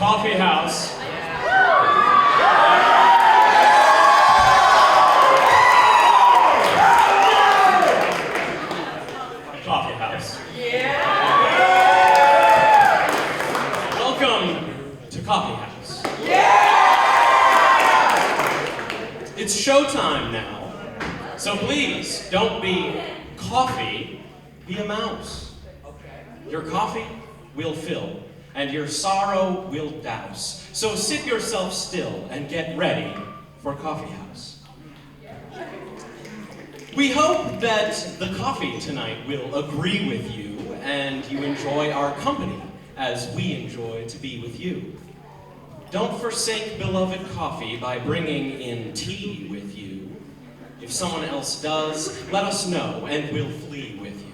Coffeehouse. Coffeehouse. Welcome to Coffeehouse. It's showtime now, so please don't be coffee, be a mouse. Your coffee will fill, and your sorrow will douse. So sit yourself still and get ready for Coffeehouse. We hope that the coffee tonight will agree with you and you enjoy our company as we enjoy to be with you. Don't forsake beloved coffee by bringing in tea with you. If someone else does, let us know and we'll flee with you.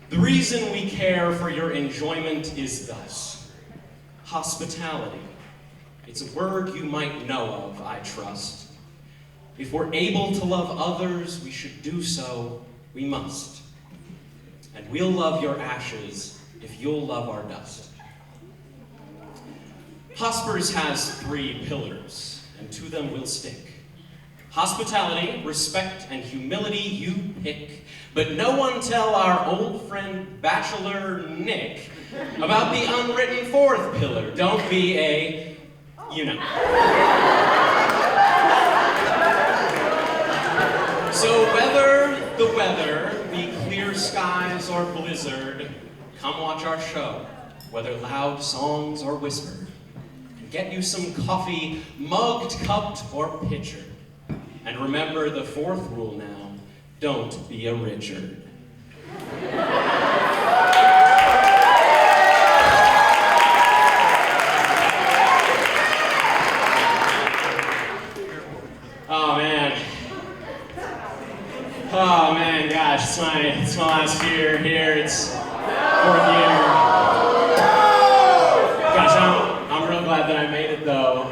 The reason we care for your enjoyment is thus: hospitality. It's a word you might know of, I trust. If we're able to love others, we should do so, we must. And we'll love your ashes if you'll love our dust. Hospers has 3 pillars, and to them we'll stick. Hospitality, respect, and humility you pick, but no one tell our old friend Bachelor Nick about the unwritten 4th pillar. Don't be a, you know. So whether the weather be clear skies or blizzard, come watch our show, whether loud songs or whispered, and get you some coffee, mugged, cupped, or pitchered. And remember the 4th rule now, don't be a Richard. Oh man, gosh, it's my last year here. It's 4th year. Gosh, I'm real glad that I made it though.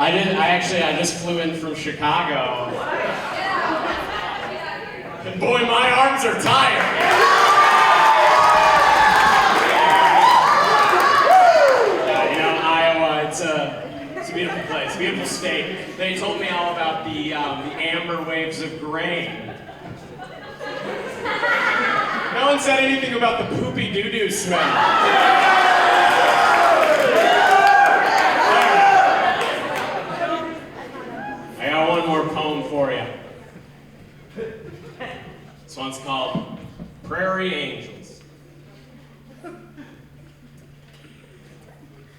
I just flew in from Chicago. And boy, my arms are tired. Iowa, it's a beautiful place, beautiful state. They told me all about the amber waves of grain. No one said anything about the poopy doo-doo smell. I got one more poem for you. This one's called Prairie Angels.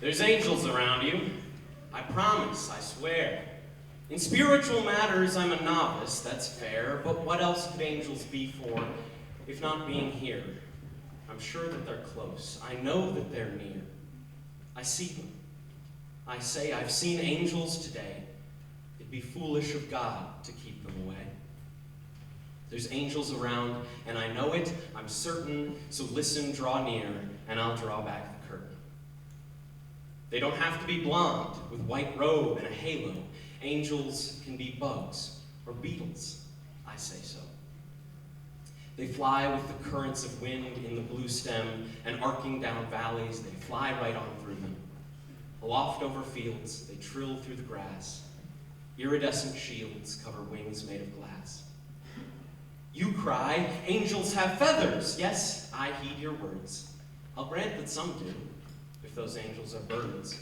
There's angels around you. I promise, I swear. In spiritual matters, I'm a novice, that's fair, but what else could angels be for, if not being here? I'm sure that they're close. I know that they're near. I see them. I say, I've seen angels today. It'd be foolish of God to keep them away. There's angels around, and I know it, I'm certain, so listen, draw near, and I'll draw back the curtain. They don't have to be blonde, with white robe and a halo. Angels can be bugs, or beetles, I say so. They fly with the currents of wind in the blue stem, and arcing down valleys, they fly right on through them. Aloft over fields, they trill through the grass. Iridescent shields cover wings made of glass. You cry, angels have feathers. Yes, I heed your words. I'll grant that some do, if those angels are birds.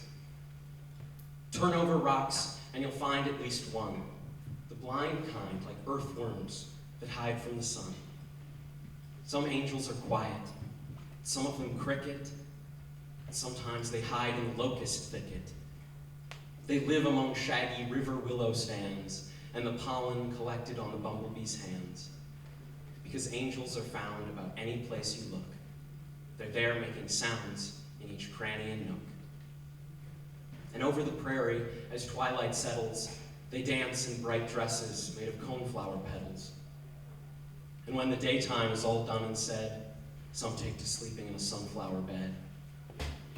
Turn over rocks, and you'll find at least one, the blind kind, like earthworms that hide from the sun. Some angels are quiet, some of them cricket, and sometimes they hide in the locust thicket. They live among shaggy river willow stands and the pollen collected on the bumblebee's hands. Because angels are found about any place you look. They're there making sounds in each cranny and nook. And over the prairie, as twilight settles, they dance in bright dresses made of coneflower petals. And when the daytime is all done and said, some take to sleeping in a sunflower bed.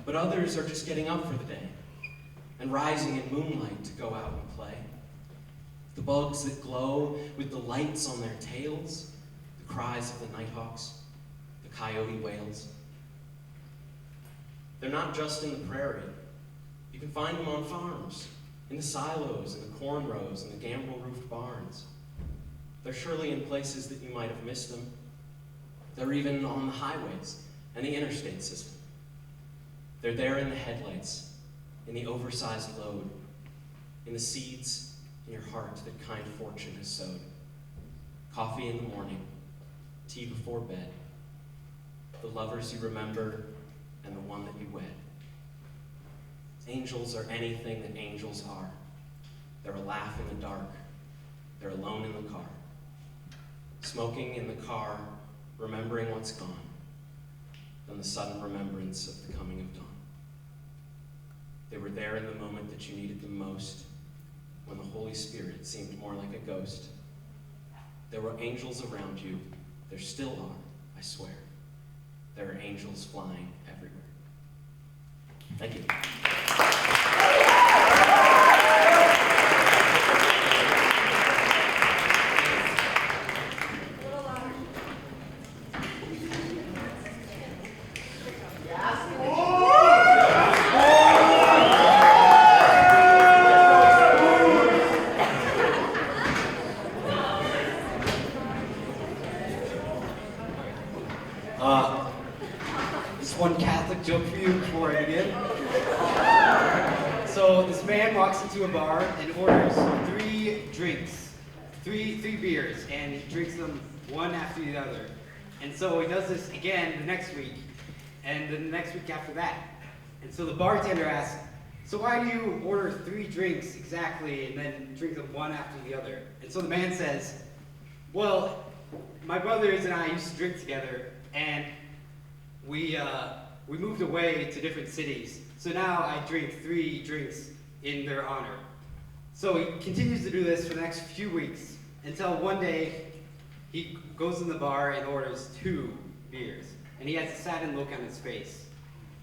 But others are just getting up for the day and rising in moonlight to go out and play. The bugs that glow with the lights on their tails, the cries of the nighthawks, the coyote wails. They're not just in the prairie. You can find them on farms, in the silos, in the corn rows, in the gambrel-roofed barns. They're surely in places that you might have missed them. They're even on the highways and the interstate system. They're there in the headlights, in the oversized load, in the seeds in your heart that kind fortune has sowed. Coffee in the morning, tea before bed, the lovers you remember and the one that you wed. Angels are anything that angels are. They're a laugh in the dark. They're alone in the car. Smoking in the car, remembering what's gone, then the sudden remembrance of the coming of dawn. They were there in the moment that you needed them most, when the Holy Spirit seemed more like a ghost. There were angels around you. There still are, I swear. There are angels flying everywhere. Thank you. Just one Catholic joke for you before I begin. So this man walks into a bar and orders 3 drinks, three beers, and he drinks them one after the other. And so he does this again the next week, and then the next week after that. And so the bartender asks, so why do you order 3 drinks exactly and then drink them one after the other? And so the man says, well, my brothers and I used to drink together, and we moved away to different cities. So now I drink 3 drinks in their honor. So he continues to do this for the next few weeks until one day he goes in the bar and orders 2 beers. And he has a saddened look on his face.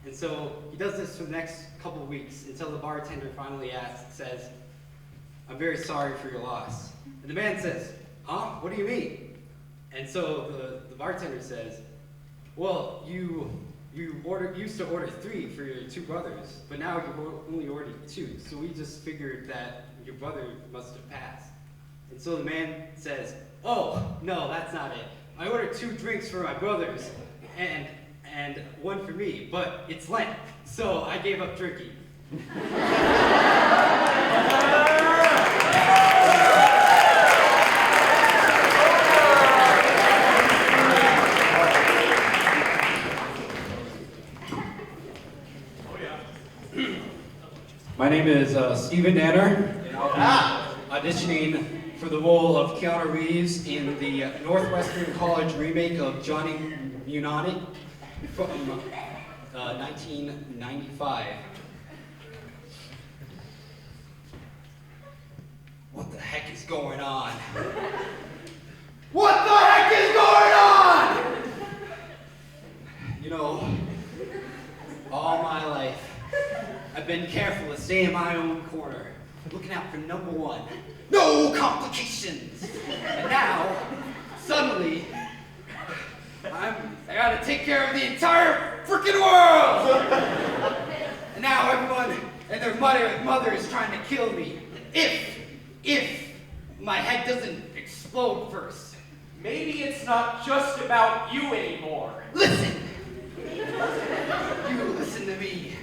And so he does this for the next couple weeks until the bartender finally says, I'm very sorry for your loss. And the man says, huh? What do you mean? And so the bartender says, well, you used to order 3 for your 2 brothers, but now you only ordered 2. So we just figured that your brother must have passed. And so the man says, oh, no, that's not it. I ordered 2 drinks for my brothers and 1 for me, but it's Lent, so I gave up drinking. My name is Stephen Danner, and I'll be auditioning for the role of Keanu Reeves in the Northwestern College remake of Johnny Mnemonic from 1995. What the heck is going on? What the heck is going on? You know, all my life, I've been careful to stay in my own corner, looking out for number 1. No complications! And now, suddenly, I gotta take care of the entire freaking world! And now everyone and their mother is trying to kill me. If my head doesn't explode first. Maybe it's not just about you anymore. Listen! You listen to me.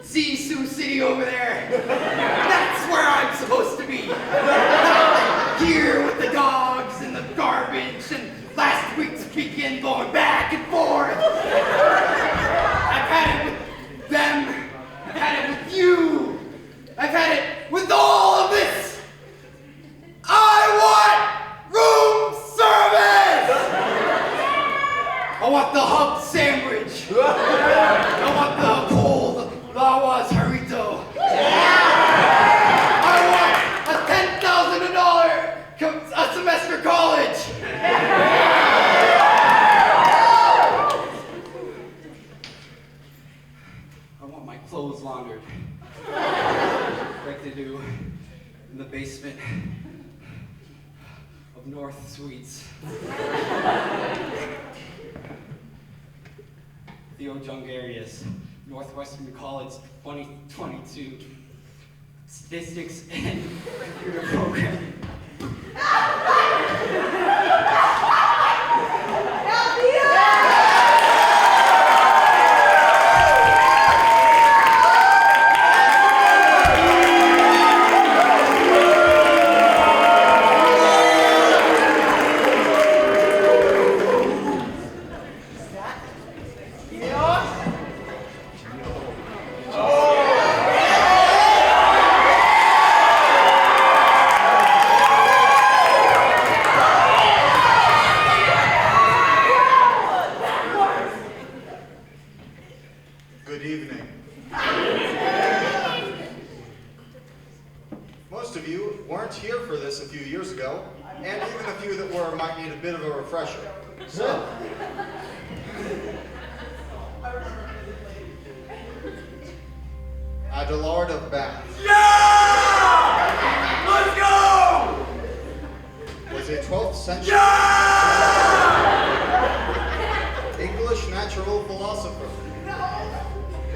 See Sioux City over there? That's where I'm supposed to be. Here with the dogs and the garbage and last week's weekend going back and forth. I've had it with them. I've had it with you. I've had it with all of this. I want room service. I want the hub sandwich. I want the cold Lawas Harito. I want a $10,000 a semester college. I want my clothes laundered, like they do in the basement of North Suites. Theo Jungarius, Northwestern College 2022 Statistics and Computer Programming. Good evening. Most of you weren't here for this a few years ago, and even a few that were might need a bit of a refresher. So, Adelard of Bath. Yeah! Let's go! Was a 12th century English natural philosopher.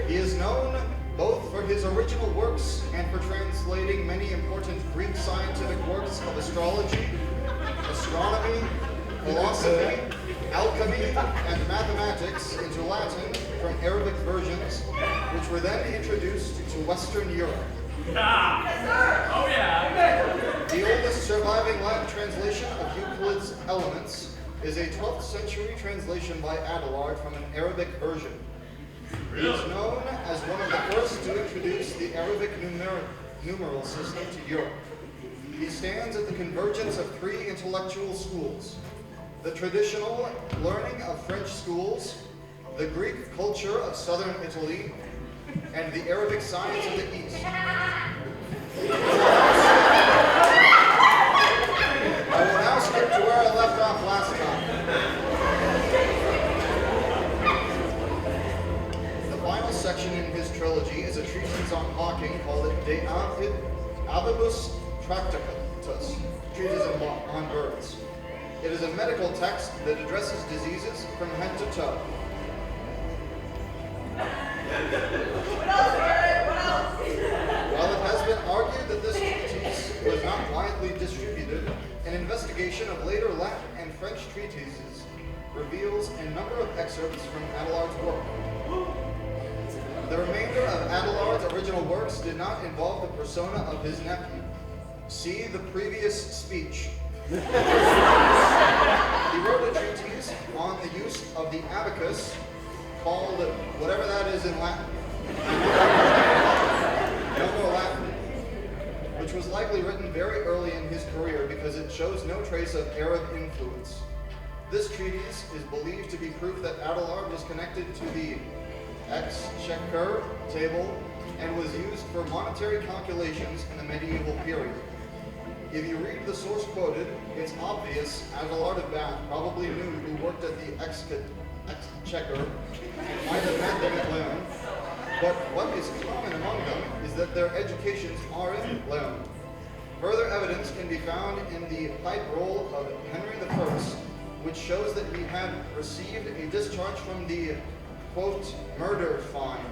He is known both for his original works and for translating many important Greek scientific works of astrology, astronomy, philosophy, alchemy, and mathematics into Latin from Arabic versions, which were then introduced to Western Europe. Ah. Yes, sir. Oh, yeah. The oldest surviving Latin translation of Euclid's Elements is a 12th century translation by Adelard from an Arabic version. He is known as one of the first to introduce the Arabic numeral system to Europe. He stands at the convergence of three intellectual schools: the traditional learning of French schools, the Greek culture of southern Italy, and the Arabic science of the East. I will now skip to where I left off last time. The final section in his trilogy is a treatise on hawking called De Avibus Tractatus, treatise on birds. It is a medical text that addresses diseases from head to toe. While it has been argued that this treatise was not widely distributed, an investigation of later Latin and French treatises reveals a number of excerpts from Adelard's work. The remainder of Adelard's original works did not involve the persona of his nephew. See the previous speech. He wrote a treatise on the use of the abacus called whatever that is in Latin. No more Latin. Which was likely written very early in his career because it shows no trace of Arab influence. This treatise is believed to be proof that Adelard was connected to the exchequer table and was used for monetary calculations in the medieval period. If you read the source quoted, it's obvious Adelard of Bath probably knew who worked at the exchequer and might have met them at Leon. But what is common among them is that their educations are in Leon. Further evidence can be found in the pipe roll of Henry I, which shows that he had received a discharge from the, quote, murder fine,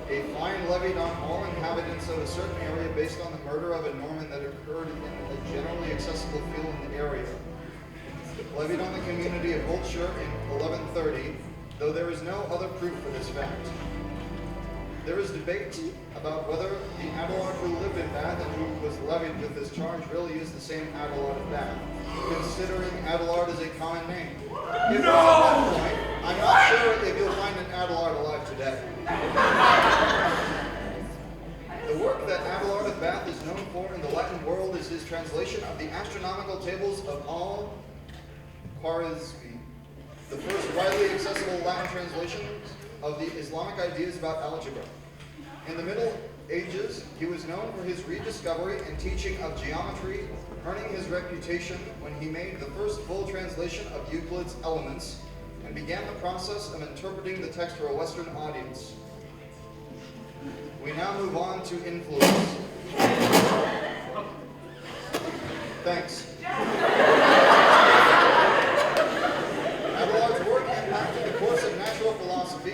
a fine levied on all inhabitants of a certain area based on the murder of a Norman that occurred in a generally accessible field in the area. Levied on the community of Wiltshire in 1130, though there is no other proof for this fact. There is debate about whether the Adelard who lived in Bath and who was levied with this charge really is the same Adelard of Bath, considering Adelard is a common name. If no! At that point, I'm not sure if you'll find an Adelard alive today. The work that Adelard of Bath is known for in the Latin world is his translation of the astronomical tables of Al-Khwarizmi, the first widely accessible Latin translations of the Islamic ideas about algebra. In the Middle Ages, he was known for his rediscovery and teaching of geometry, earning his reputation when he made the first full translation of Euclid's Elements and began the process of interpreting the text for a Western audience. We now move on to influence. Thanks. Adelard's work impacted the course of natural philosophy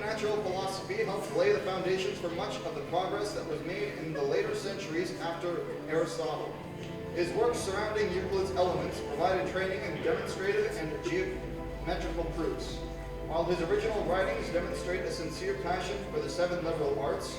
natural philosophy helped lay the foundations for much of the progress that was made in the later centuries after Aristotle. His works surrounding Euclid's Elements provided training in demonstrative and geometrical proofs, while his original writings demonstrate a sincere passion for the 7 liberal arts: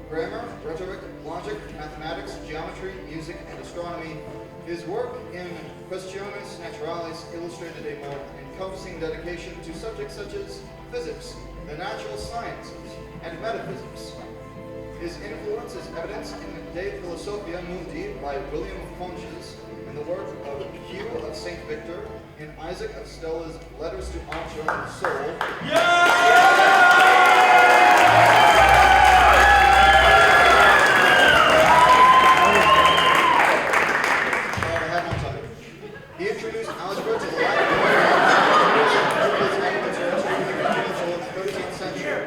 grammar, rhetoric, logic, mathematics, geometry, music, and astronomy. His work in Questiones Naturalis illustrated a more encompassing dedication to subjects such as physics, the natural sciences, and metaphysics. His influence is evidenced in De Philosophia Mundi by William of Conches, in the work of Hugh of St. Victor, in Isaac of Stella's Letters to Archer and Soul. He introduced algebra to the Latin until the 13th century.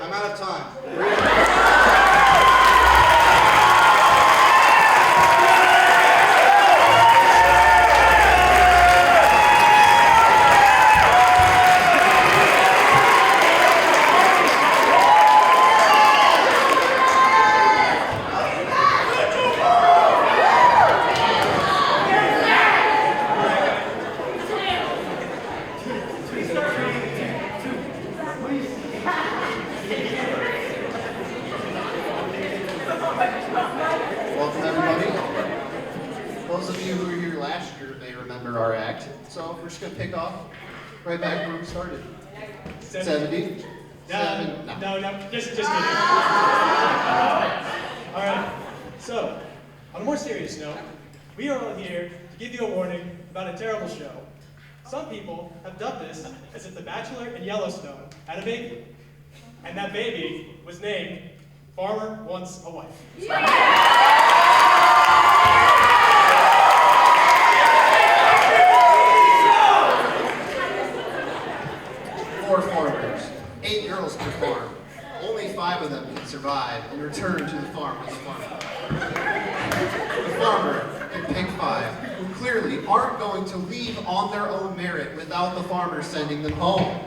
I'm out of time. Welcome, everybody. Those of you who were here last year may remember our act, so we're just going to pick off right back where we started. 70? No, just kidding. All right, so, on a more serious note, we are all here to give you a warning about a terrible show. Some people have dubbed this as if The Bachelor in Yellowstone had a baby, and that baby was named Farmer Wants a Wife. Four farmers, 8 girls per farm. Only 5 of them can survive and return to the farm as a farmer. The farmer can pick 5, who clearly aren't going to leave on their own merit without the farmer sending them home.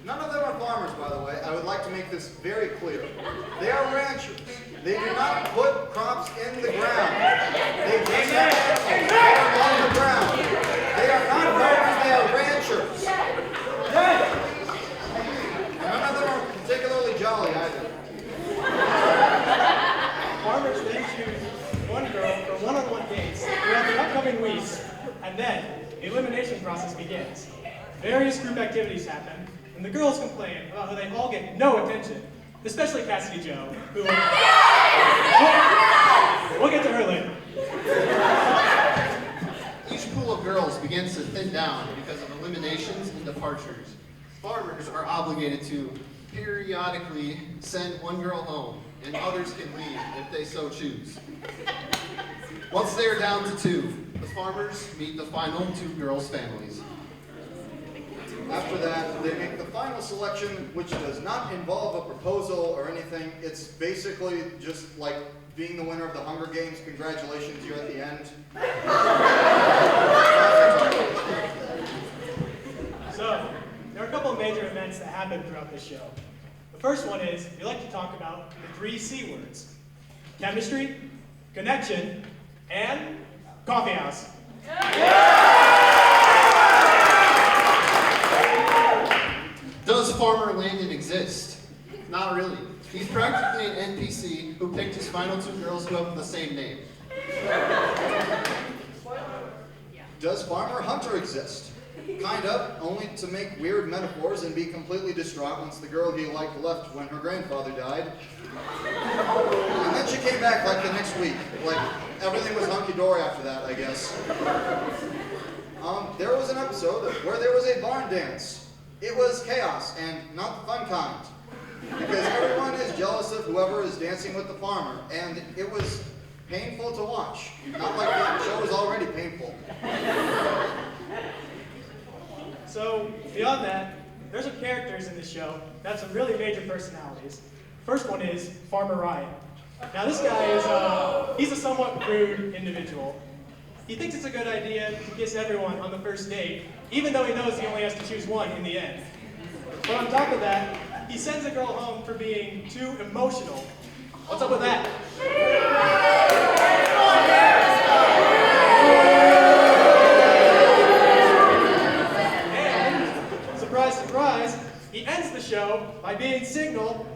None of them are farmers, by the way. I would like to make this very clear. They are ranchers. They do not put crops in the ground. They just have animals on the ground. They are not farmers, they are ranchers. And none of them are particularly jolly either. Farmers then choose one girl for one-on-one dates throughout the upcoming weeks, and then the elimination process begins. Various group activities happen, and the girls complain about how they all get no attention, especially Cassidy Joe, who we'll get to her later. Each pool of girls begins to thin down because of eliminations and departures. Farmers are obligated to periodically send one girl home, and others can leave if they so choose. Once they are down to 2, the farmers meet the final 2 girls' families. After that, they make the final selection, which does not involve a proposal or anything. It's basically just like being the winner of the Hunger Games. Congratulations, you're at the end. So, there are a couple of major events that happen throughout this show. The first one is, we like to talk about the 3 C words: chemistry, connection, and coffeehouse. Does Farmer Landon exist? Not really. He's practically an NPC who picked his final 2 girls who have the same name. Does Farmer Hunter exist? Kind of, only to make weird metaphors and be completely distraught once the girl he liked left when her grandfather died. And then she came back like the next week. Like, everything was hunky-dory after that, I guess. There was an episode where there was a barn dance. It was chaos, and not the fun kind. Because everyone is jealous of whoever is dancing with the farmer, and it was painful to watch. Not like the show was already painful. So, beyond that, there's some characters in this show that have some really major personalities. First one is Farmer Ryan. Now this guy is, he's a somewhat rude individual. He thinks it's a good idea to kiss everyone on the first date, even though he knows he only has to choose one in the end. But on top of that, he sends a girl home for being too emotional. What's up with that? And, surprise, surprise, he ends the show by being single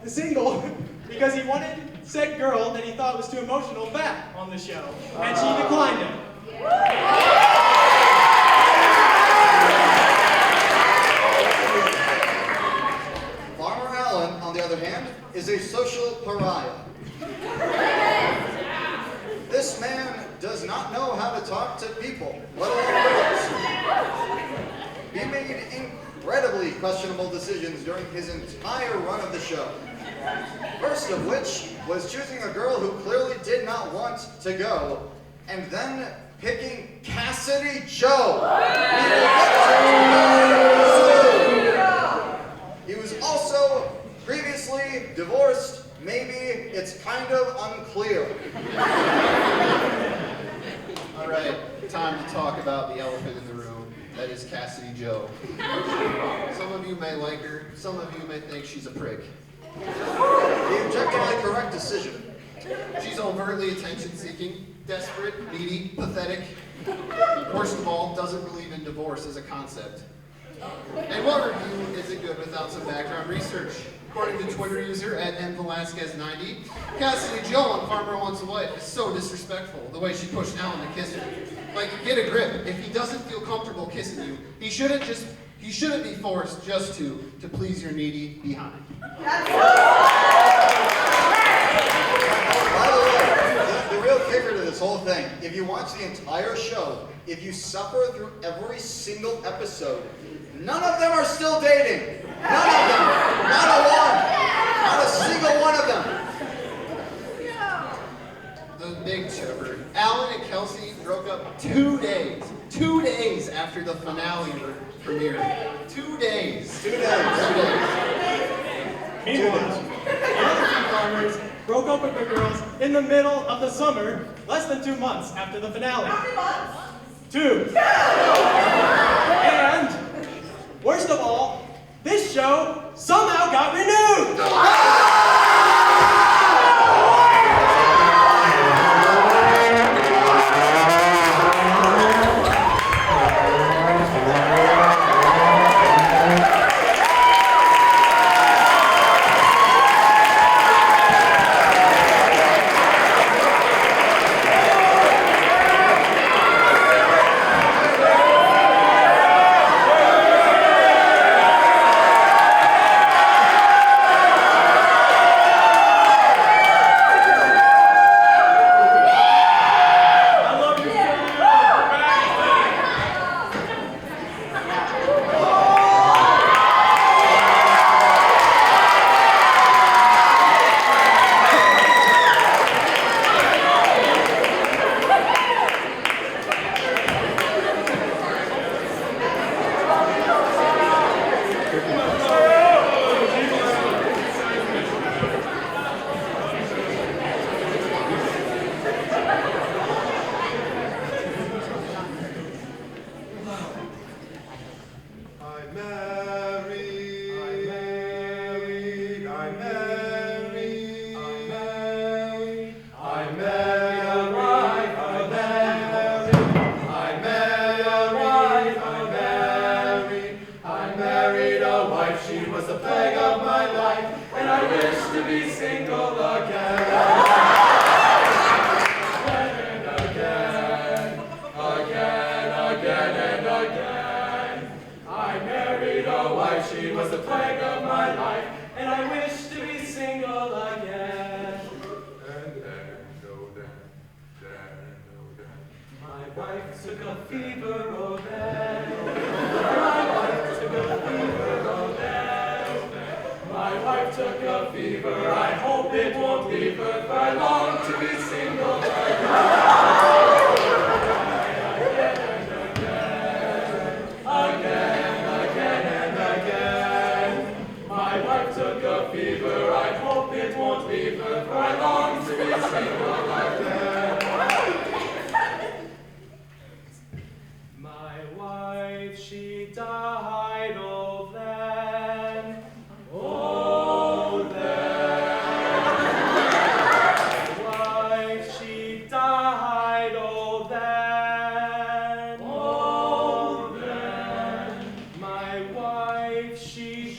because he wanted said girl that he thought was too emotional back on the show, and she declined him. Farmer Allen, on the other hand, is a social pariah. This man does not know how to talk to people, let alone girls. He made incredibly questionable decisions during his entire run of the show. First of which was choosing a girl who clearly did not want to go, and then picking Cassidy Joe. He was also previously divorced. Maybe it's kind of unclear. All right, time to talk about the elephant in the room. That is Cassidy Joe. Some of you may like her. Some of you may think she's a prick. The objectively correct decision. She's overtly attention-seeking, desperate, needy, pathetic. Worst of all, doesn't believe in divorce as a concept. And what review isn't good without some background research? According to Twitter user @mvelasquez90, Cassidy Joe on Farmer Wants a Wife is so disrespectful, the way she pushed Alan to kiss her. Like, get a grip. If he doesn't feel comfortable kissing you, he shouldn't be forced just to please your needy behind. By the way, the real kicker to this whole thing, if you watch the entire show, if you suffer through every single episode, none of them are still dating. None of them. Not a one. Not a single one of them. The big shepherd. Alan and Kelsey broke up 2 days. 2 days after the finale premiered. 2 days. 2 days. 2 days. Meanwhile, the other two farmers broke up with their girls in the middle of the summer, less than 2 months after the finale. How many months? 2. And, worst of all, this show somehow got renewed! My wife, she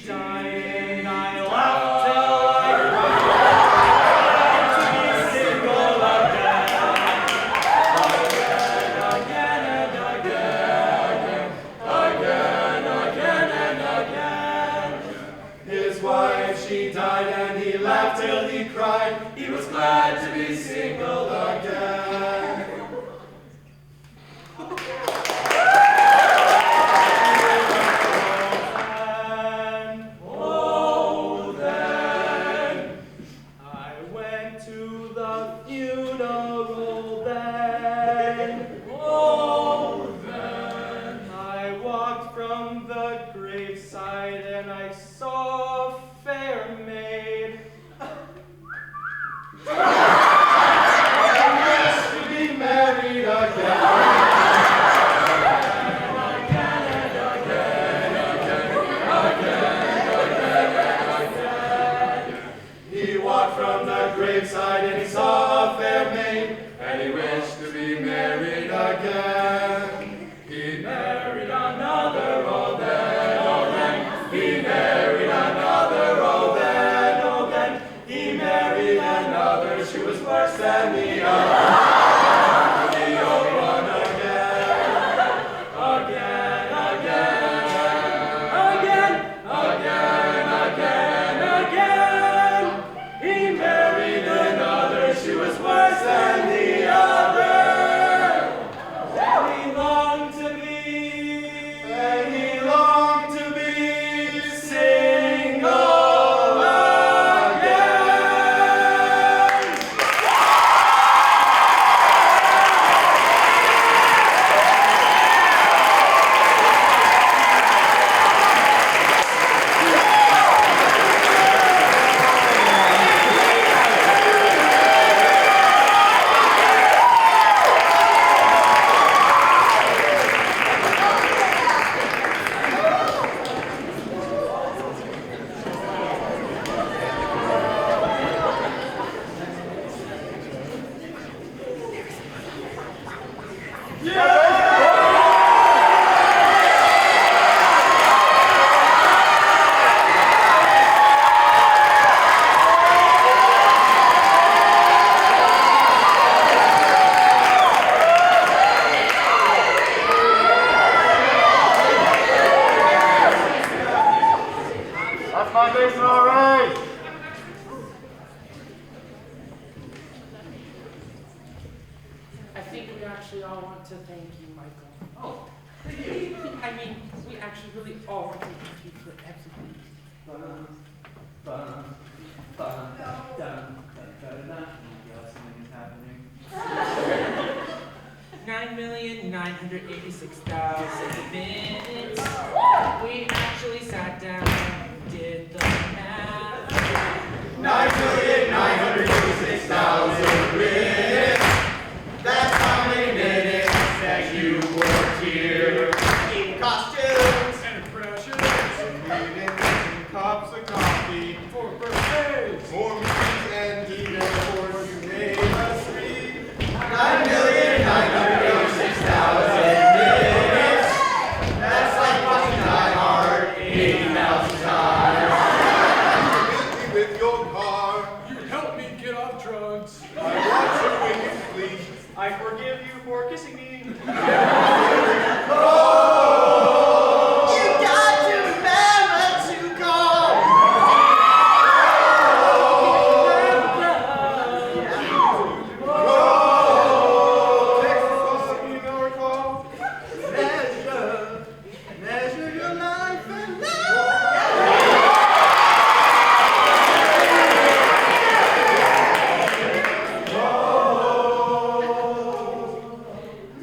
died, and I laughed till I cried to be single again and again. His wife, she died, and he laughed till he cried. He was glad to be single again. Oh, then I went to the funeral then. Oh, then I walked from the graveside and I saw a fair maid. To be married again. He walked from the graveside and he saw a fair maid, and he wished to be married again. He married another, oh then, oh then. He married another, oh then, oh then. He married another, she was worse than the other. The old one again, again, again, again, again, again. He married another, she was worse than the other. And he longed to be single again. That's my base all right. I think we actually all want to thank you, Michael. Oh, thank you. I mean, we actually really all want to thank you for everything. 9,986,000 minutes. We actually sat down and did the math. 9,986,000 minutes. That's how many minutes that you worked here. In costumes and pressures and meetings and cups of coffee. For birthdays, for meetings, and even for you name us three. 9,986,000 minutes. That's like watching Die Hard 80,000 times. Hit me with your car. You help me get off drugs. I watch you when you sleep. I forgive you for kissing me. You got to remember to call. Texas also email or call. Measure your life and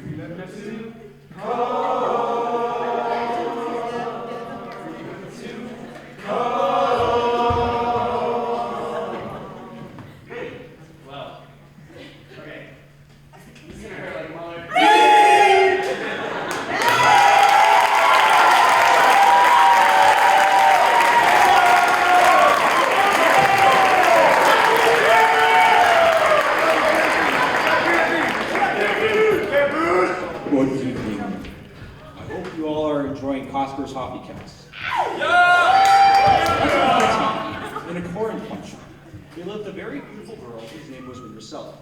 Remember to very beautiful girl whose name was Rindersella.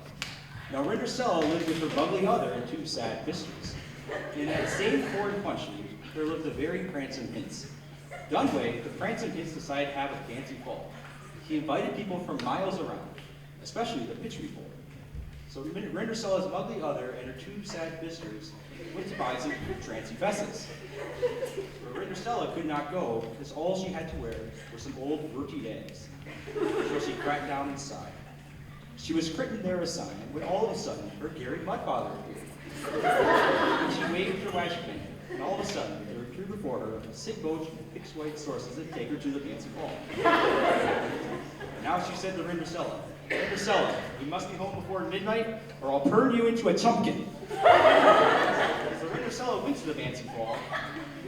Now Rindersella lived with her bubbly mother and 2 sad mistresses. In that same foreign country, there lived a very prancing Hinz. Dunway, the prancing Hinz decided to have a fancy ball. He invited people from miles around, especially the pitch people. So Rindersella's ugly other and her 2 sad mistresses went to buy some trancy fesses. But Rindersella could not go because all she had to wear were some old rooty eggs. So she cracked down inside. She was critten there a sign when all of a sudden her Garrett godfather appeared. And she waved her wash cane, and all of a sudden there appeared before her a sick boat of fixed white sources that take her to the fancy ball. And now she said to Rindersella, Rindersella, you must be home before midnight, or I'll turn you into a chumpkin. So Rindersella went to the fancy ball,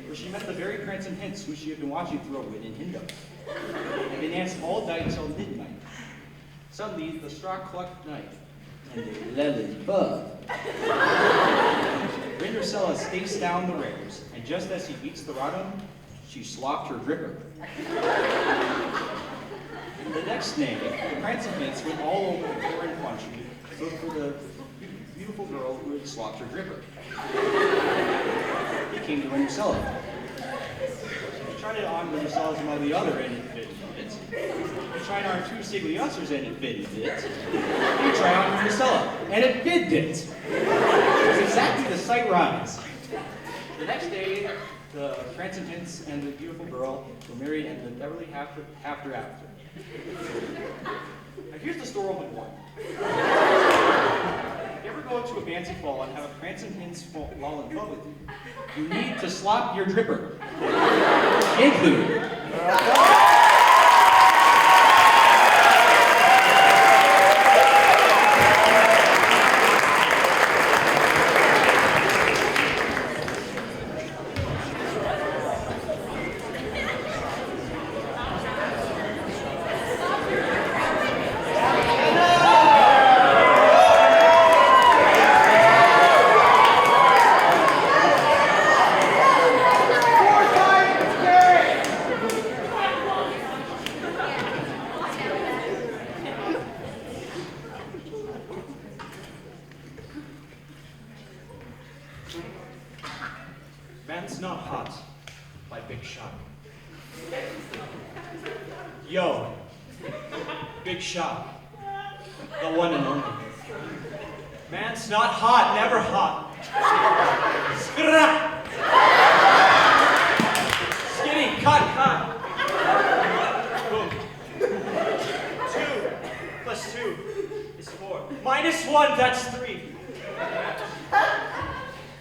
where she met the very prancing Hinz who she had been watching through a wooden window. And they danced all night until midnight. Suddenly, the straw clucked night, and they lellied bug. Rindersella staced down the rails, and just as he reached the bottom, she slopped her dripper. The next day, the prancing Hinz went all over the foreign country to look for the beautiful girl who had slopped her dripper. He came to Rindersella. He tried it on Rindersella's mother other and it fitted it. He tried on 2 sickly ushers and it fitted it. He tried on Rindersella and it fitted it. It was exactly the sight rise. The next day, the prancing Hinz and the beautiful girl were married and lived everly after. Now here's the story of one. If you ever go to a fancy ball and have a prancing Hinz fall in love with you, you need to slop your dripper. Include. Man's Not Hot by Big Shot. Yo, Big Shot, the one and only. Man's not hot, never hot. Skra! Skinny, cut. Boom. 2 plus 2 is 4. Minus 1, that's 3.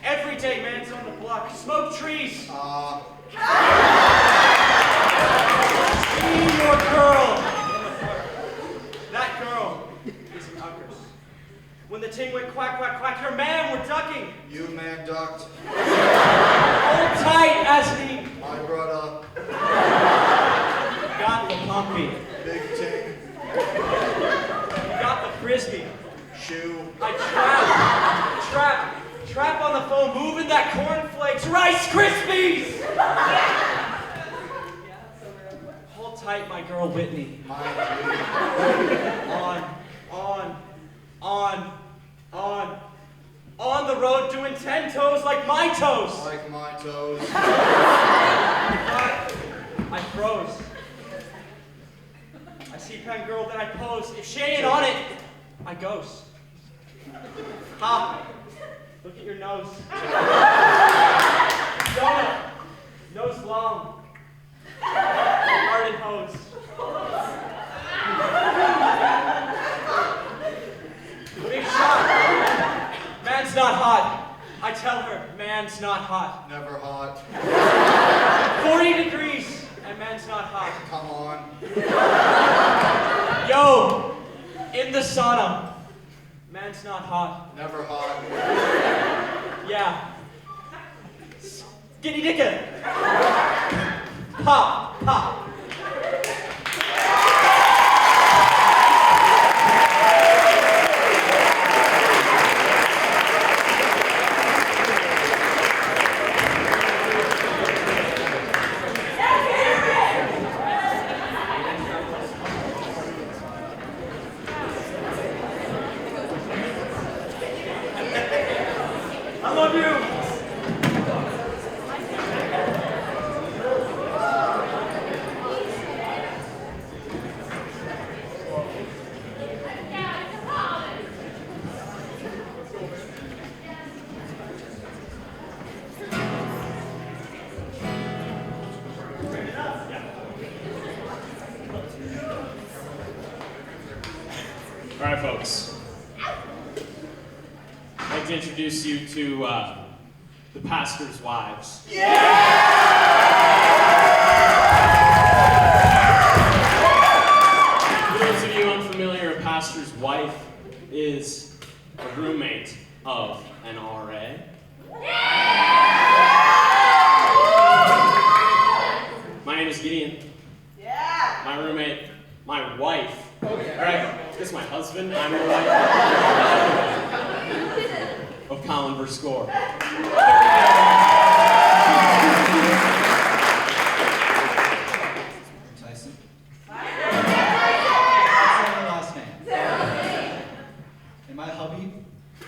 Every day, man's on the block. Smoke trees. See your girl. That girl is an uckers. When the ting went quack, quack, quack, your man were ducking. You man ducked. Hold tight as the My brother. got the Kampe. Big ting. You got the frisbee. Shoe. I trap on the phone, moving that cornflakes, Rice Krispies! Hold tight, my girl Whitney. On the road, doing 10 toes like my toes. Like my toes. I froze. I see pen girl that I pose. If she ain't on it, I ghost. Ha! Look at your nose. Donut. Nose long. Garden hose. Big Shot. Man's not hot. I tell her, man's not hot. Never hot. 40 degrees, and man's not hot. Come on. Yo, in the sauna. Man's not hot. Never hot. Yeah. Skinny dicker. Pop, pop. All right, folks. I'd like to introduce you to the pastor's wives. For those of you unfamiliar, a pastor's wife is a roommate of an RA. My name is Gideon. My roommate, my wife. All right, this is my husband. I'm the wife of Collin Verschoor. Tyson. What's my last name? And my hubby?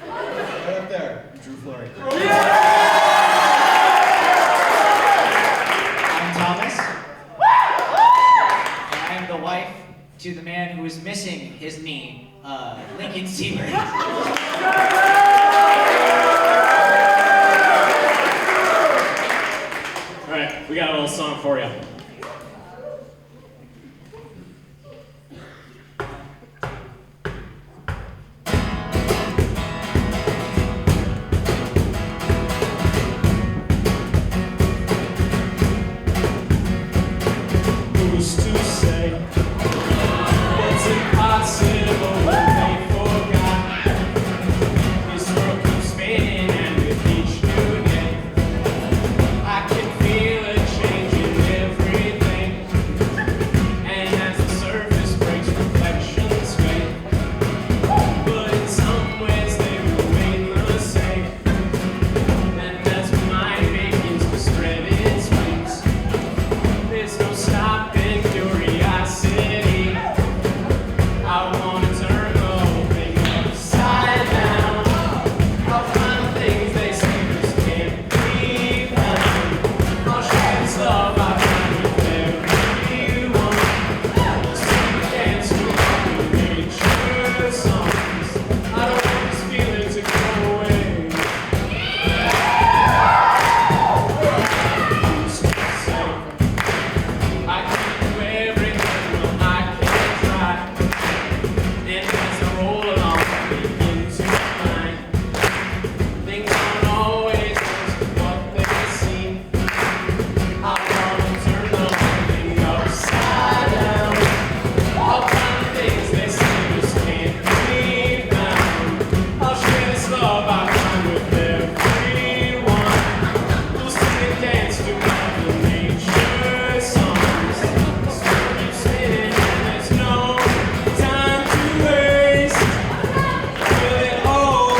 Right up there, Fleury. I'm Thomas. And I am the wife to the man who is missing his knee, Lincoln Seaver. All right, we got a little song for you. Who's to say it's impossible when they forgot? This world keeps spinning, and with each new day, I can feel a change in everything. And as the surface breaks, reflections fade. But in some ways they remain the same. And as my mind begins to spread its wings, there's no stopping curiosity. I wanna turn the whole thing upside down. I'll find things they say just can't be found. I'll share this love I find with everyone. Sing and dance to all the nature songs. I don't want this feeling to go away. Who's to say I can do everything? Well, I can try. And as I roll along, I begin to find things aren't always what they seem. I wanna turn the whole thing upside down. I'll find things they say just can't be found. I'll share this love I find with everyone. We'll sing and dance to Mother Nature songs. This world keeps spinning and there's no time to waste. Feel it all.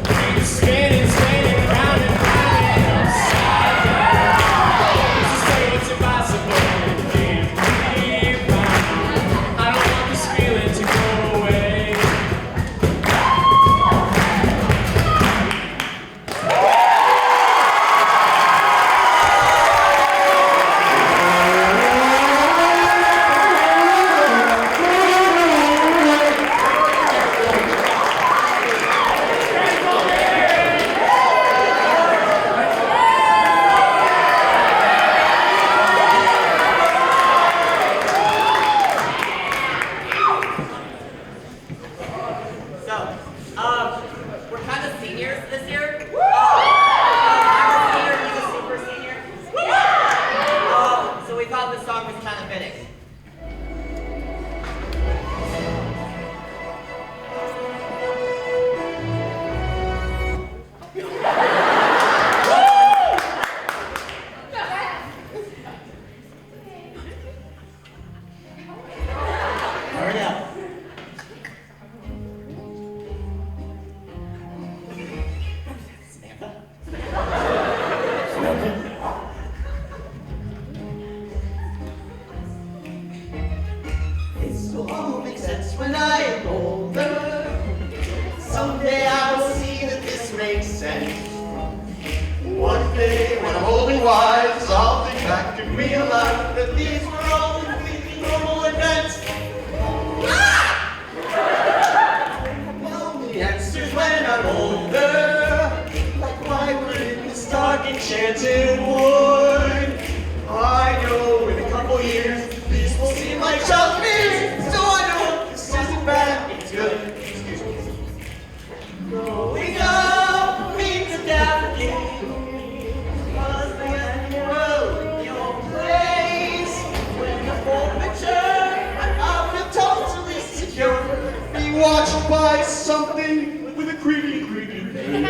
Keep spinning, spinning round and upside down. Just say it's impossible and can't be found. I don't want this feeling to go away. So, we're kind of seniors this year. I'm a senior, he's a super senior. So we thought this song was kind of fitting. Hurry up. Samantha? This will all make sense when I am older. Someday I will see that this makes sense. One day when I'm old and wise, I'll think back and realize that these were all completely normal events. Well, the answer's when I'm older. Like why we're in this dark enchanted wood. I know in a couple years these will seem like child's fears. So I know this isn't bad. It's something with a creaky thing.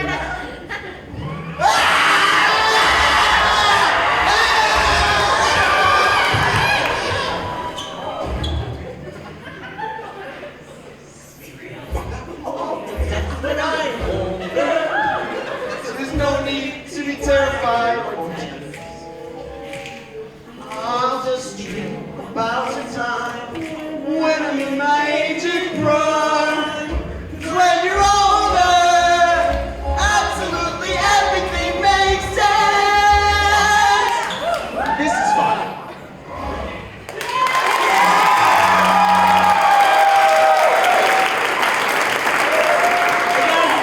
When I'm older, So there's no need to be terrified or jealous. I'll just dream about a time when I'm in my age of prime. 'Cause when you're older, absolutely everything makes sense. This is fun.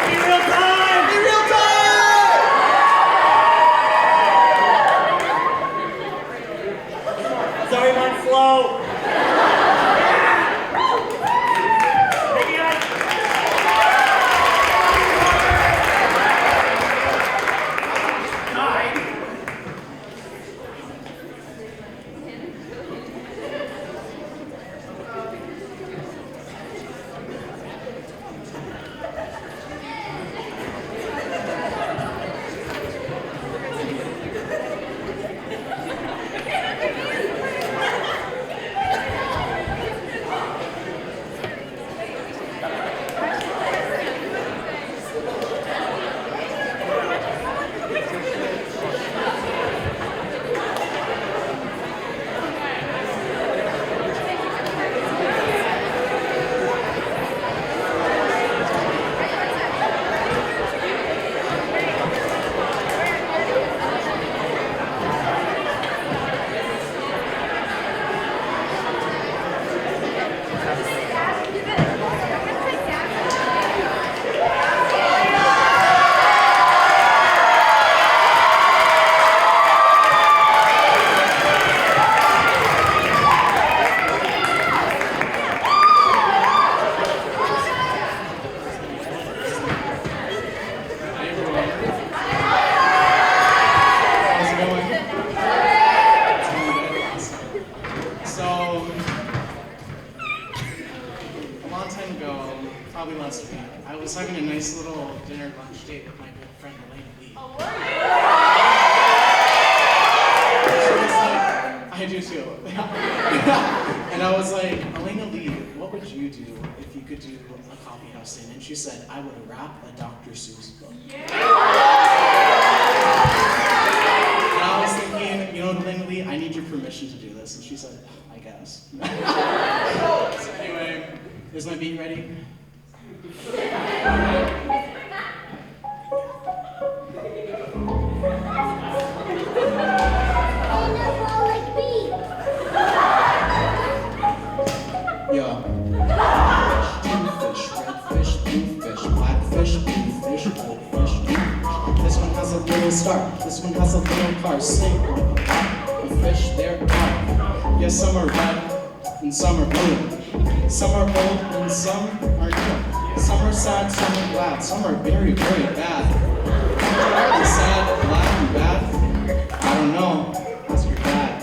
be real time. Be real time! Sorry, I'm slow. probably last week. I was having a nice little dinner lunch date with my good friend Elaine Lee. Oh, were I do too. And I was like, Elena Lee, what would you do if you could do a coffee house scene? And she said, I would rap a Dr. Seuss book. Yeah. And I was thinking, you know, Elena Lee, I need your permission to do this. And she said, I guess. So anyway, is my beat ready? Yeah. Fish, red fish, blue fish, black fish, blue fish, gold fish, blue fish. This one has a little star. This one has a little car. Sing a fish there are. Yes, some are red and some are blue. Some are old and some are new. Some are sad, some are glad. Some are very, very bad. Are they sad, glad, and bad? I don't know. Ask your dad.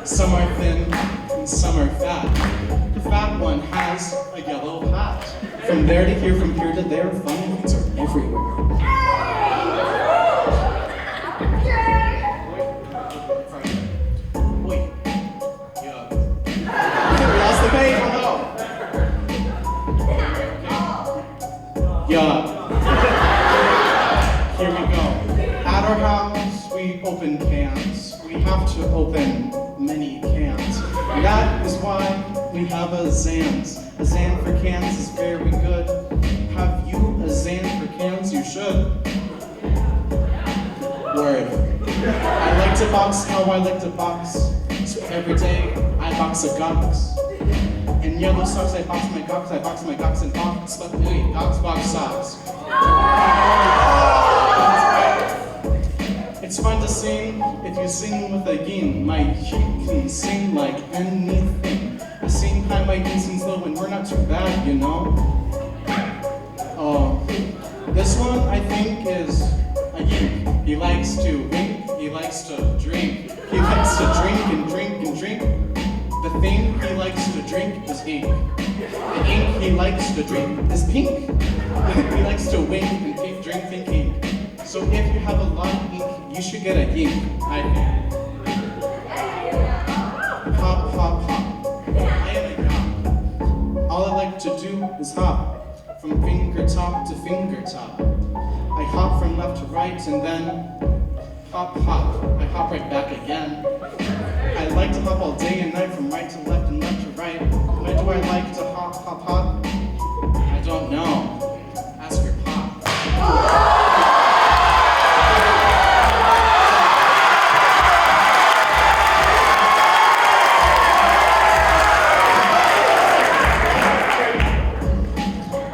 Some are thin and some are fat. The fat one has a yellow hat. From there to here, from here to there, funny things are everywhere. Wait. Yeah. We lost the page, oh no. Yeah. Here we go. At our house, we open cans. We have to open many cans. That is why we have a Zans. A Zan for cans is very good. Have you a Zan for cans? You should. Word. I like to box how I like to box. So every day I box a gox. In yellow socks I box my gox. I box my gox and box. But wait, gox box socks. It's fun to sing if you sing with a yin. My yin can sing like anything. I sing high, my yin sings low, and we're not too bad, you know? Oh, this one I think is a yin. He likes to wink, he likes to drink. He likes to drink and drink and drink. The thing he likes to drink is ink. The ink he likes to drink is pink. He likes to wink and drink thinking. So if you have a lot of ink, you should get a yink, I think. Hop, hop, hop. I am a yacht. All I like to do is hop. From finger top to finger top. I hop from left to right and then hop, hop. I hop right back again. I like to hop all day and night from right to left and left to right. Why do I like to hop, hop, hop? I don't know. Ask your pop.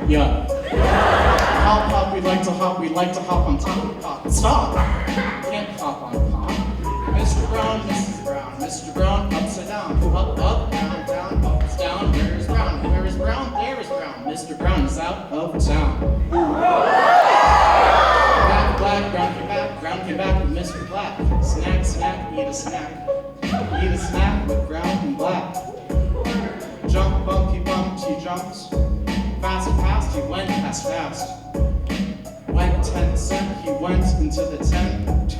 Yeah. Hop, hop, we like to hop on top of pop. Stop! Can't hop on pop. Mr. Brown, Mrs. Brown, Mr. Brown, upside down. Up, up, down, down, up, down. Where is Brown? Where is Brown? There is Brown. Mr. Brown is out of town. Black, black, Brown came back with Mr. Black. Snack, snack, eat a snack. Eat a snack with Brown and Black. Jump, bumpy, bumped, he jumped. Fast, fast, he went fast, fast. Went 10 cent, he went into the tent.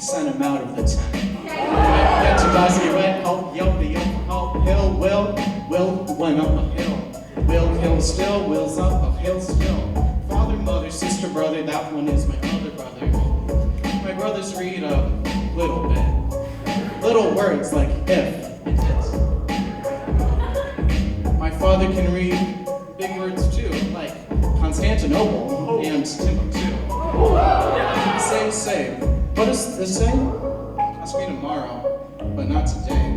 Sent him out of the tent. Get to Dusty Red, oh, yo, the oh, hill, Will went up a hill. Will hill still, Will's up a hill still. Father, mother, sister, brother, that one is my other brother. My brothers read a little bit. Little words like if and it. My father can read big words too, like Constantinople and Timbuktu. Say. What does this say? Ask me tomorrow, but not today.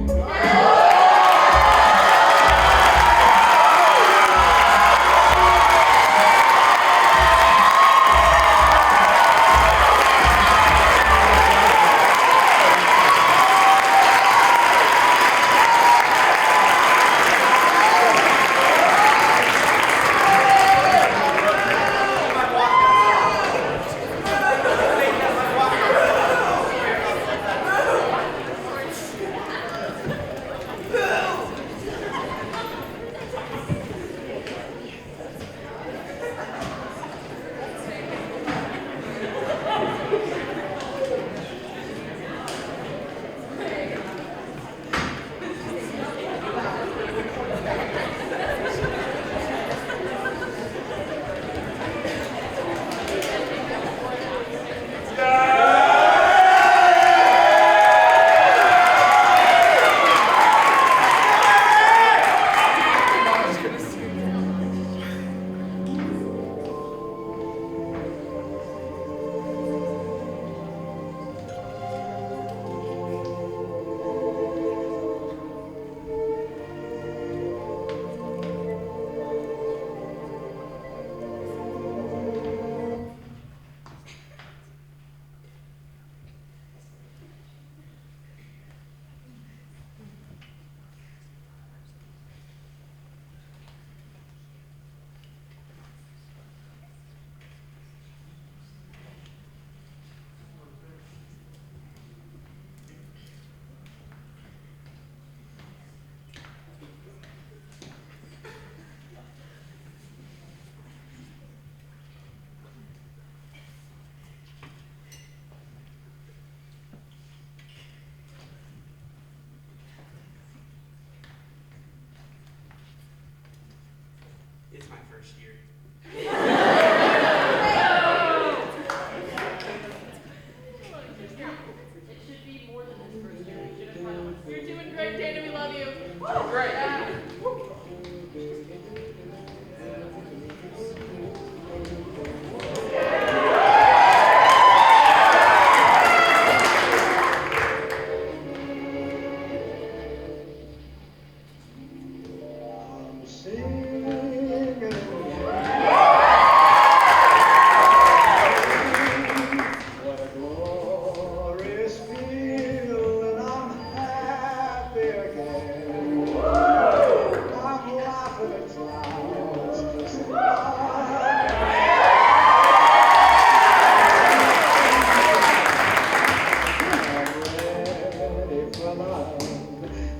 It's my first year. It should be more than his first year. We should have had one. You're doing great, Dana. We love you. Great.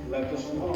Let the snow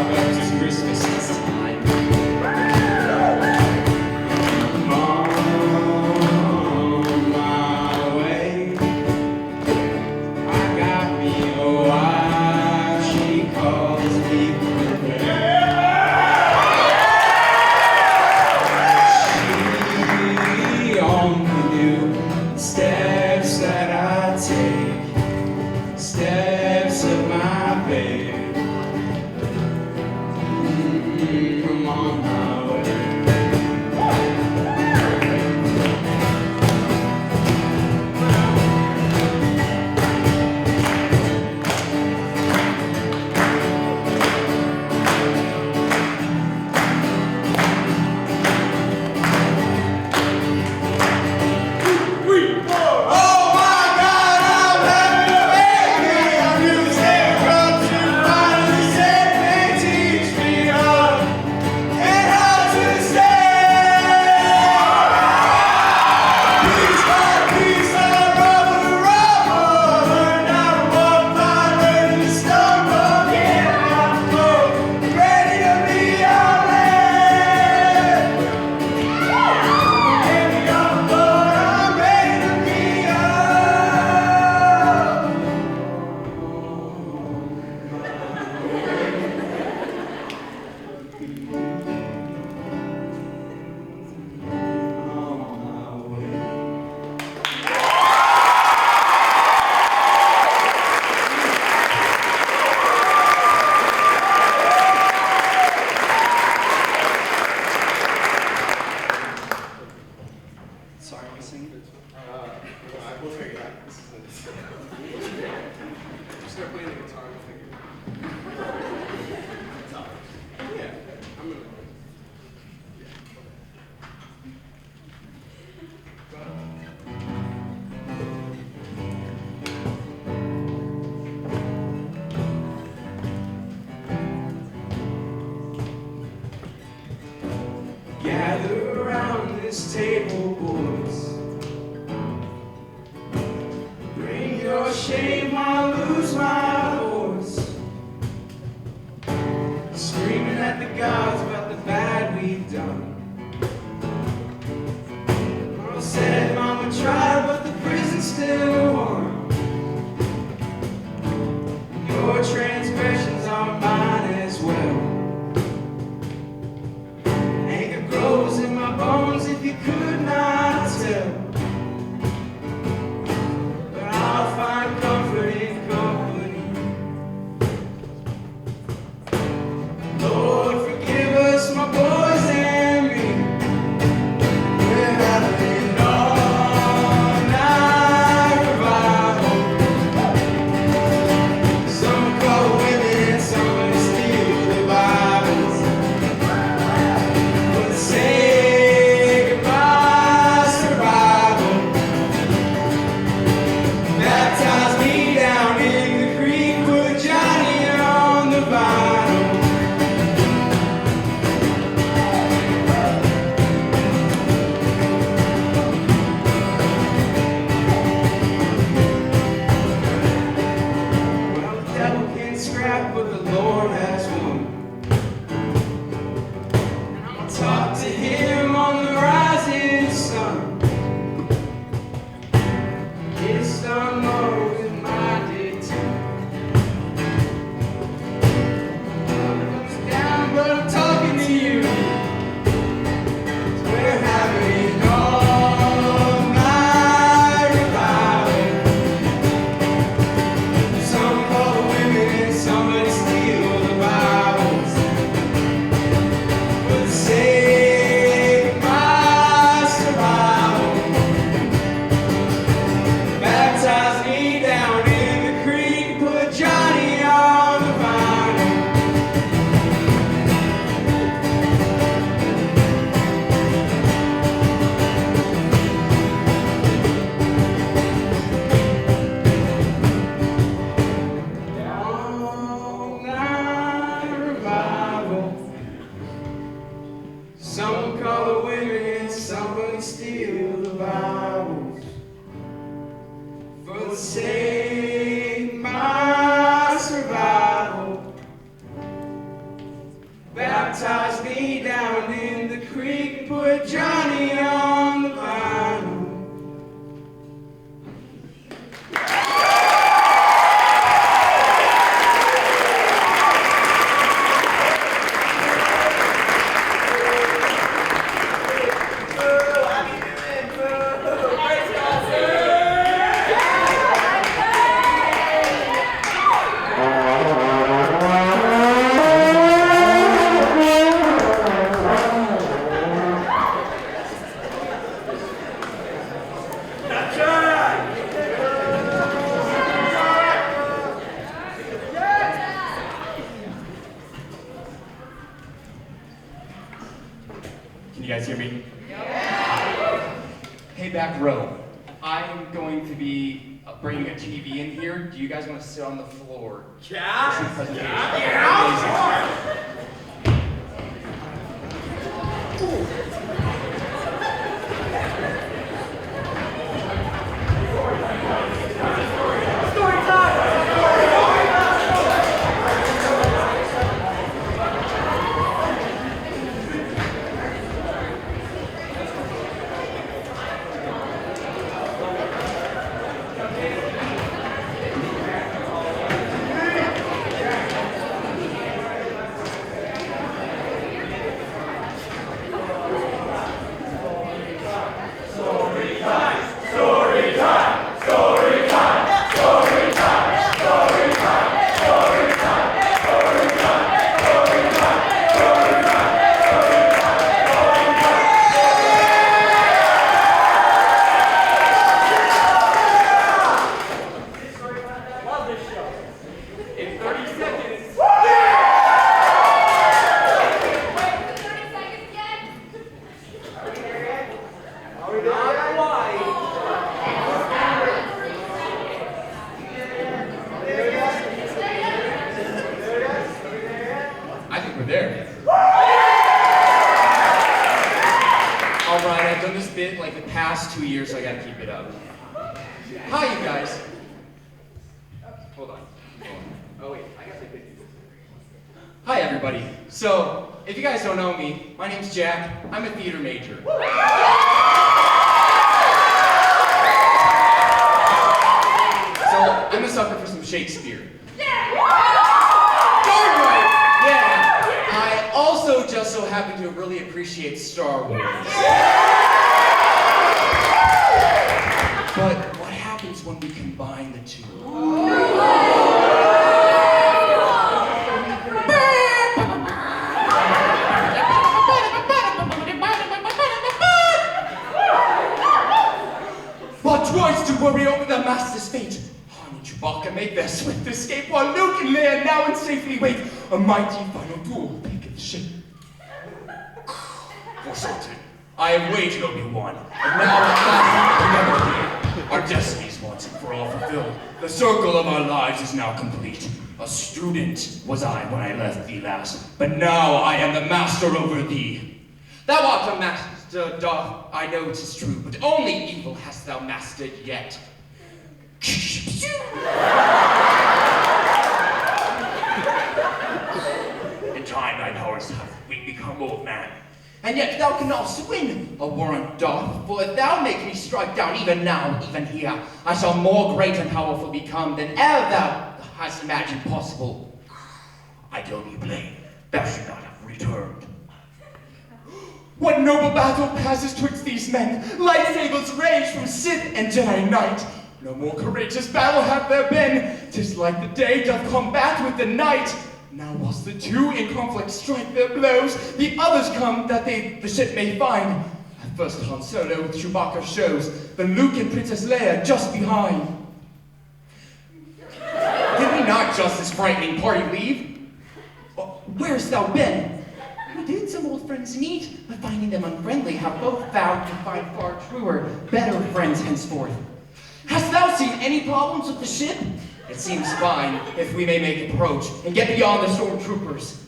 carve up to Christmas this time. I'm on my way. I got me a wife, she calls me Kampe. She only knew the steps that I take, steps of my babe. I'm on my way. Sorry, I'm singing. We'll figure it out. Just start playing the guitar, we'll figure it out. Yeah, I'm gonna. Gather around this table, boys. Bring your shame, I'll lose my voice. Screaming at the gods about the bad we've done. Mama said, Mama tried, but the prison's still warm. Your transgressions are mine as well. Anger grows in my bones if you could not tell. But I'll find comfort in company. Lord, forgive us, my boys and Baptize me down in the creek, put Johnny on the vinyl. Can you guys hear me? Yeah. Hey, back row. I'm going to be bringing a TV in here. Do you guys want to sit on the floor? Yeah. Like the past 2 years, so I gotta keep it up. Hi, you guys. Hold on. Oh wait, I gotta say thank you. Hi, everybody. So, if you guys don't know me, my name's Jack. I'm a theater major. So, I'm a sucker for some Shakespeare. Darn right! Yeah. I also just so happen to really appreciate Star Wars. But what happens when we combine the two? But twice to worry over the master's fate, Han and Chewbacca make their swift escape while Luke and Leia now and safely wait a mighty final duel pick of the ship. For certain, I have waged Obi-Wan, and now at last together here. Our destinies once and for all fulfilled. The circle of our lives is now complete. A student was I when I left thee last, but now I am the master over thee. Thou art a master, doth I know 'tis true, but only evil hast thou mastered yet. In time thy powers have we become old man. And yet thou canst win a warrant doth, for if thou make me strike down even now, even here, I shall more great and powerful become than e'er thou hast imagined possible. I tell thee plain, thou should not have returned. What noble battle passes twixt these men? Lightsabers rage from Sith and Jedi Knight. No more courageous battle have there been. 'Tis like the day doth combat with the night. Now whilst the two in conflict strike their blows, the others come that the ship may find. At first Han Solo with Chewbacca shows, then Luke and Princess Leia just behind. Did we not just this frightening party leave? Where'st thou been? We did some old friends meet, but finding them unfriendly, have both vowed to find far truer, better friends henceforth. Hast thou seen any problems with the ship? It seems fine, if we may make approach, and get beyond the stormtroopers.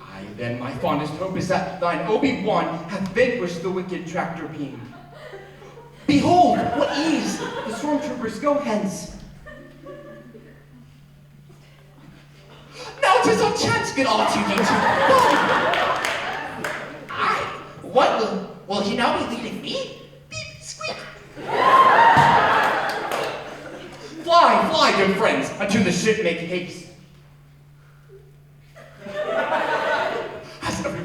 Aye, then my fondest hope is that thine Obi-Wan hath vanquished the wicked tractor beam. Behold, what ease! The stormtroopers go hence. Now 'tis our chance, good R2-D2.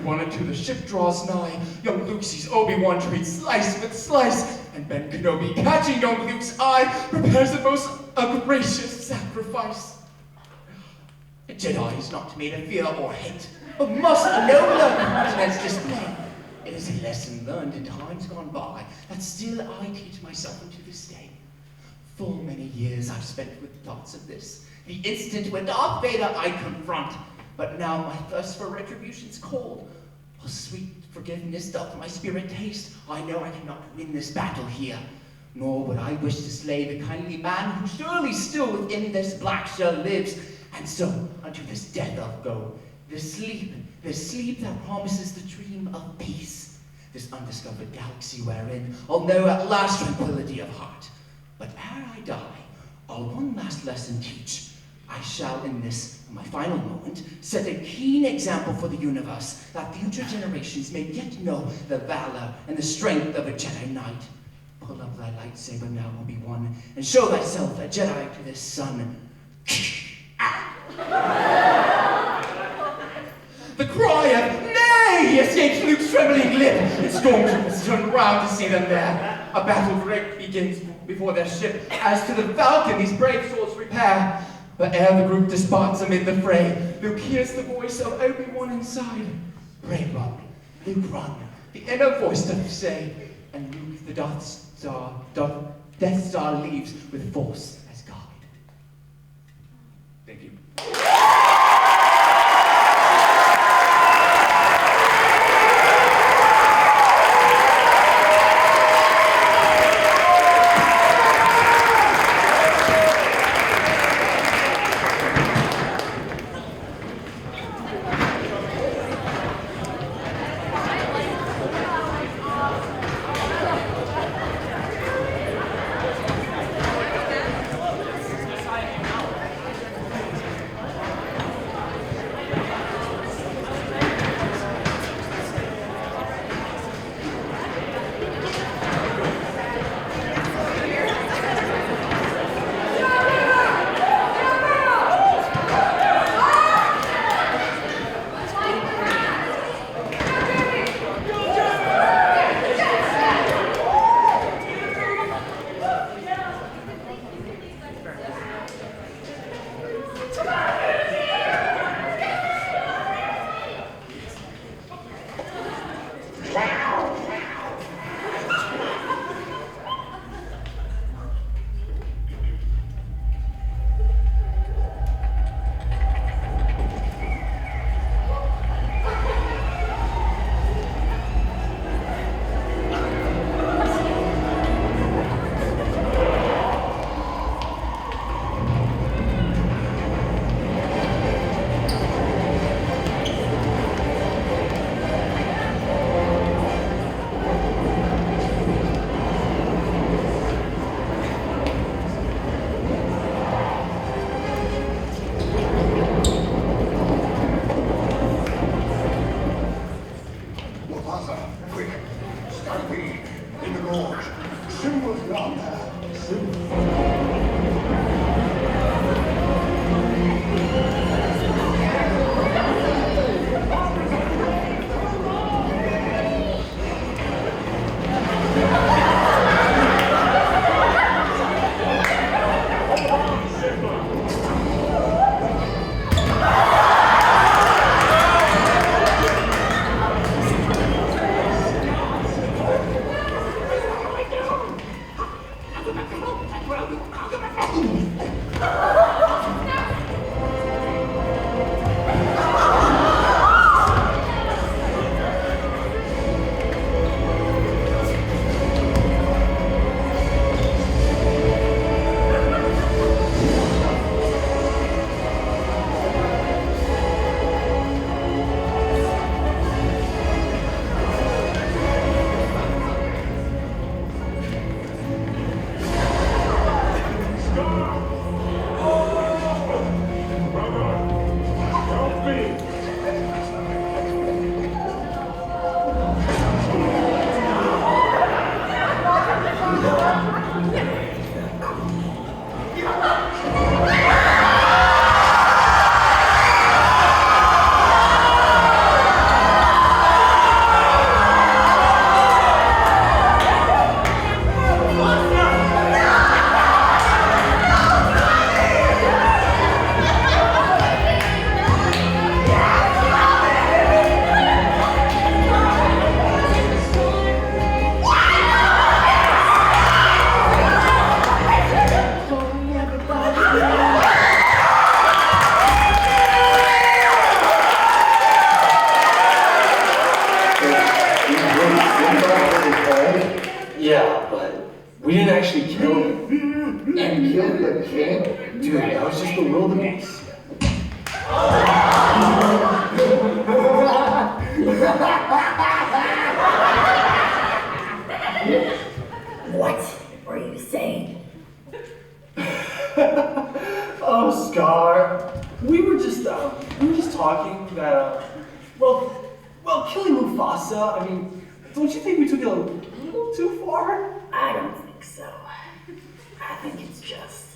one until the ship draws nigh. Young Luke sees Obi-Wan trade slice with slice, and Ben Kenobi, catching young Luke's eye, prepares the most gracious sacrifice. A Jedi is not made of fear or hate, but must know their countenance display. It is a lesson learned in times gone by that still I teach myself unto this day. Full many years I've spent with thoughts of this, the instant when Darth Vader I confront, but now my thirst for retribution's cold. While sweet forgiveness doth my spirit taste, I know I cannot win this battle here, nor would I wish to slay the kindly man who surely still within this black shell lives, and so unto this death I'll go, this sleep that promises the dream of peace, this undiscovered galaxy wherein I'll know at last tranquility of heart. But ere I die, I'll one last lesson teach. I shall in this, my final moment, set a keen example for the universe, that future generations may yet know the valor and the strength of a Jedi Knight. Pull up thy lightsaber now, Obi-Wan, and show thyself a Jedi to this son. The cry of "Nay!" escapes Luke's trembling lip, and stormtroopers turn round to see them there. A battle great begins before their ship. As to the Falcon, these brave souls prepare. But ere the group disparts amid the fray, Luke hears the voice of Obi-Wan inside. Pray run, Luke run, the inner voice doth say, and Luke the Death Star leaves with force as guide. Thank you. king? Dude, that was just the wilderness. What were you saying? Oh, Scar. We were just talking that, well, killing Mufasa, I mean, don't you think we took it a little too far? I don't think so. I think it's just...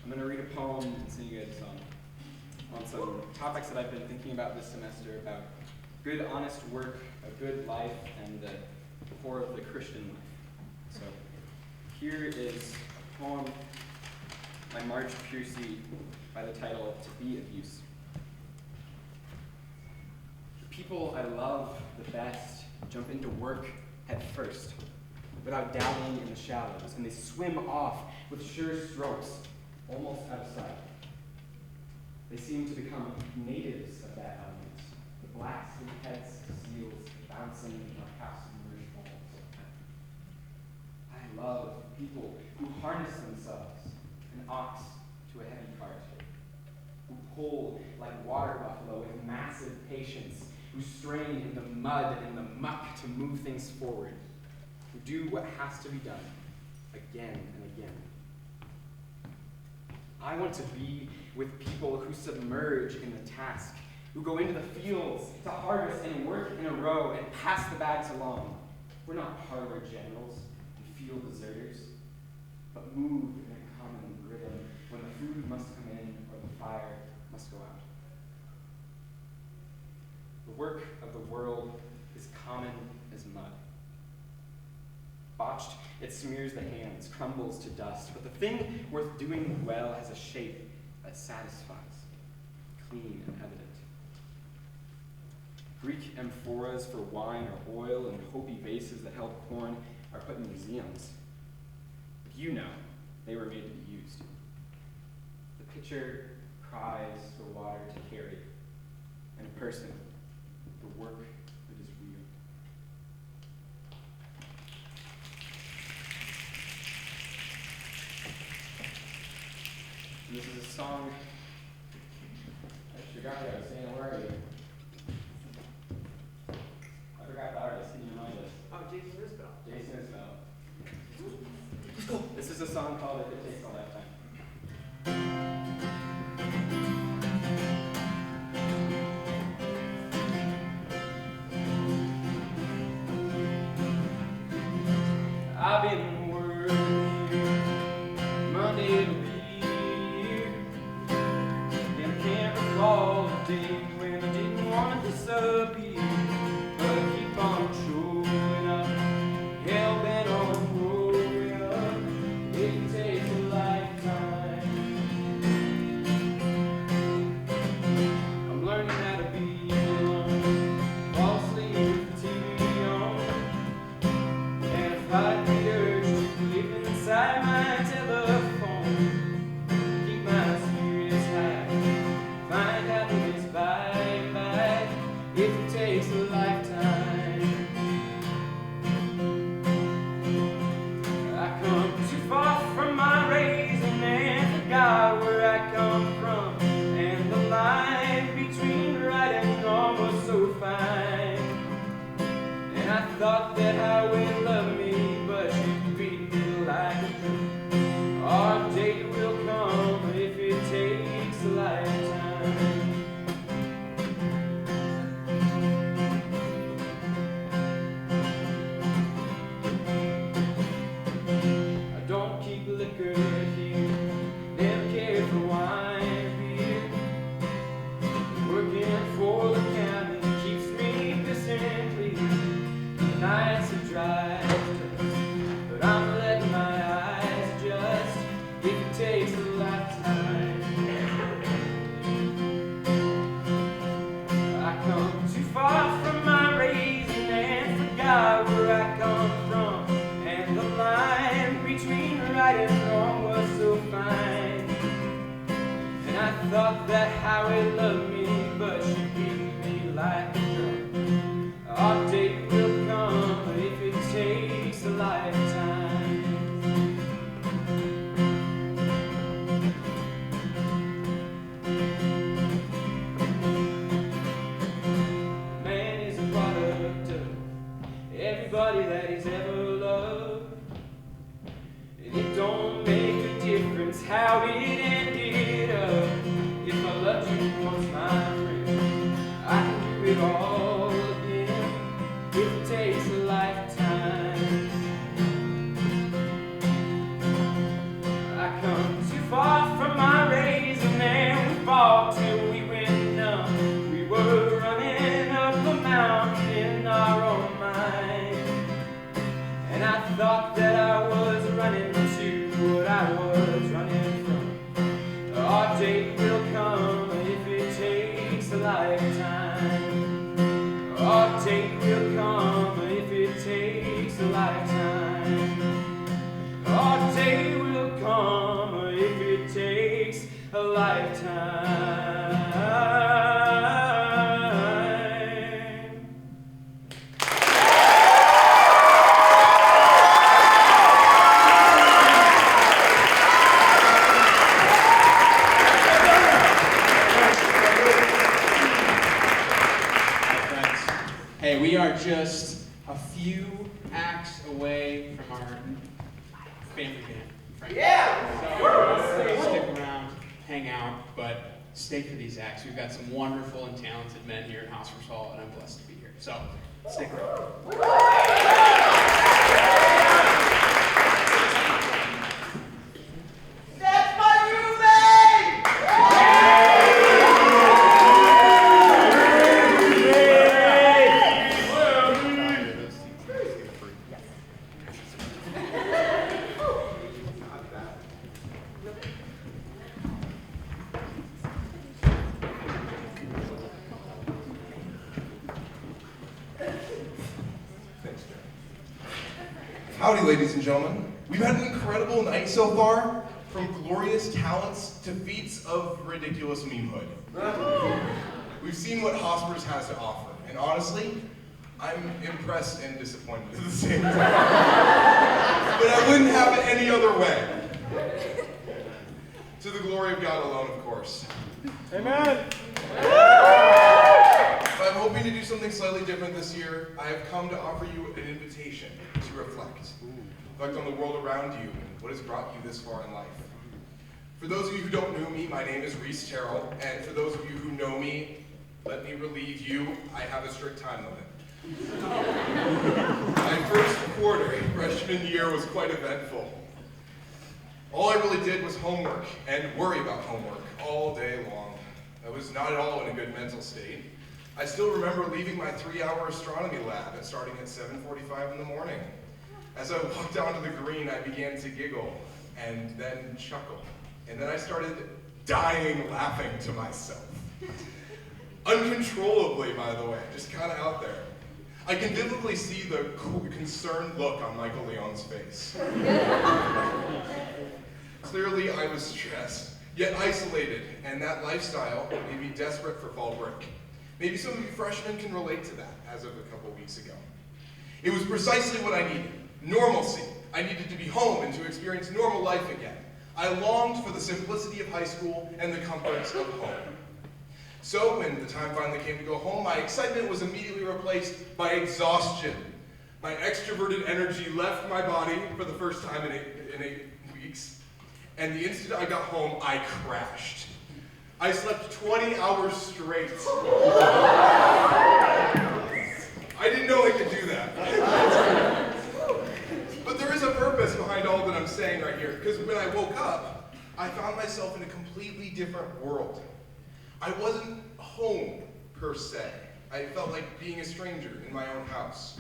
I'm going to read a poem and sing you guys a song on some topics that I've been thinking about this semester about good, honest work, a good life, and the core of the Christian life. So here is a poem by Marge Piercy by the title To Be of Use. The people I love the best jump into work head first, without dallying in the shallows, and they swim off with sure strokes, almost out of sight. They seem to become natives of that element, the black heads of seals bouncing in our half-submerged holes. I love people who harness themselves, an ox to a heavy cart, who pull like water buffalo with massive patience, who strain in the mud and the muck to move things forward, who do what has to be done again and again. I want to be with people who submerge in the task, who go into the fields to harvest and work in a row and pass the bags along. We're not parlor generals and field deserters, but move in a common rhythm when the food must come in or the fire must go out. The work of the world is common as mud. Botched, it smears the hands, crumbles to dust, but the thing worth doing well has a shape that satisfies, clean and evident. Greek amphoras for wine or oil and Hopi vases that held corn are put in museums. But you know, they were made to be used. The pitcher cries for water to carry, and a person, the work that is real. And this is a song. I forgot what I was saying. Where are you? I forgot the artist. Can you remind us? Oh, Jason Isbell. Jason Isbell. Let's go. This is a song called If It Takes a Lifetime. I've been working Monday to be here, and I can't recall a day when I didn't want to disappear, but I keep on showing up, hell-bent on growing up. It takes a lifetime. I'm learning how to be alone, fall asleep with the TV on, and if I inside my telephone, keep my spirits high, find happiness by and by, if it takes a lifetime. I come too far from my raising and forgot where I come from, and the line between right and wrong was so fine, and I thought that I would love me, but she like a dream. Our day will come if it takes a lifetime. I don't keep liquor here, never cared for wine or beer. Working for the county keeps me pissing clear. The nights are dry, but I'm letting my eyes adjust if it takes a lifetime. I come too far from my raising and forgot where I come from, and the line between right and wrong was so fine. And I thought that how it loved me, but she beat me like a drum. Our day will come if it takes a lifetime. Man is a product of everybody that he's ever loved, and it don't make a difference how it ended up. If I loved you once, my friend, I can do it all again if it takes a lifetime. I come too far from my just a few acts away from our family band. Frankly. So stick around, hang out, but stay for these acts. We've got some wonderful and talented men here at Hospers Hall, and I'm blessed to be here. So stick around. That's my roommate! Howdy, ladies and gentlemen. We've had an incredible night so far, from glorious talents to feats of ridiculous memehood. We've seen what Hospers has to offer, and honestly, I'm impressed and disappointed at the same time. But I wouldn't have it any other way. To the glory of God alone, of course. Amen. I'm hoping to do something slightly different this year. I have come to offer you an invitation to reflect. Reflect on the world around you and what has brought you this far in life. For those of you who don't know me, my name is Reece Tyrell, and for those of you who know me, let me relieve you, I have a strict time limit. My first quarter, freshman year, was quite eventful. All I really did was homework, and worry about homework, all day long. I was not at all in a good mental state. I still remember leaving my 3-hour astronomy lab and starting at 7:45 in the morning. As I walked onto the green, I began to giggle and then chuckle. And then I started dying laughing to myself. Uncontrollably, by the way, just kind of out there. I can vividly see the concerned look on Michael Leon's face. Clearly, I was stressed, yet isolated, and that lifestyle made me desperate for fall break. Maybe some of you freshmen can relate to that as of a couple weeks ago. It was precisely what I needed. Normalcy. I needed to be home and to experience normal life again. I longed for the simplicity of high school and the comforts of home. So when the time finally came to go home, my excitement was immediately replaced by exhaustion. My extroverted energy left my body for the first time in eight weeks. And the instant I got home, I crashed. I slept 20 hours straight. I didn't know I could do that. But there is a purpose behind all that I'm saying right here, because when I woke up, I found myself in a completely different world. I wasn't home, per se. I felt like being a stranger in my own house.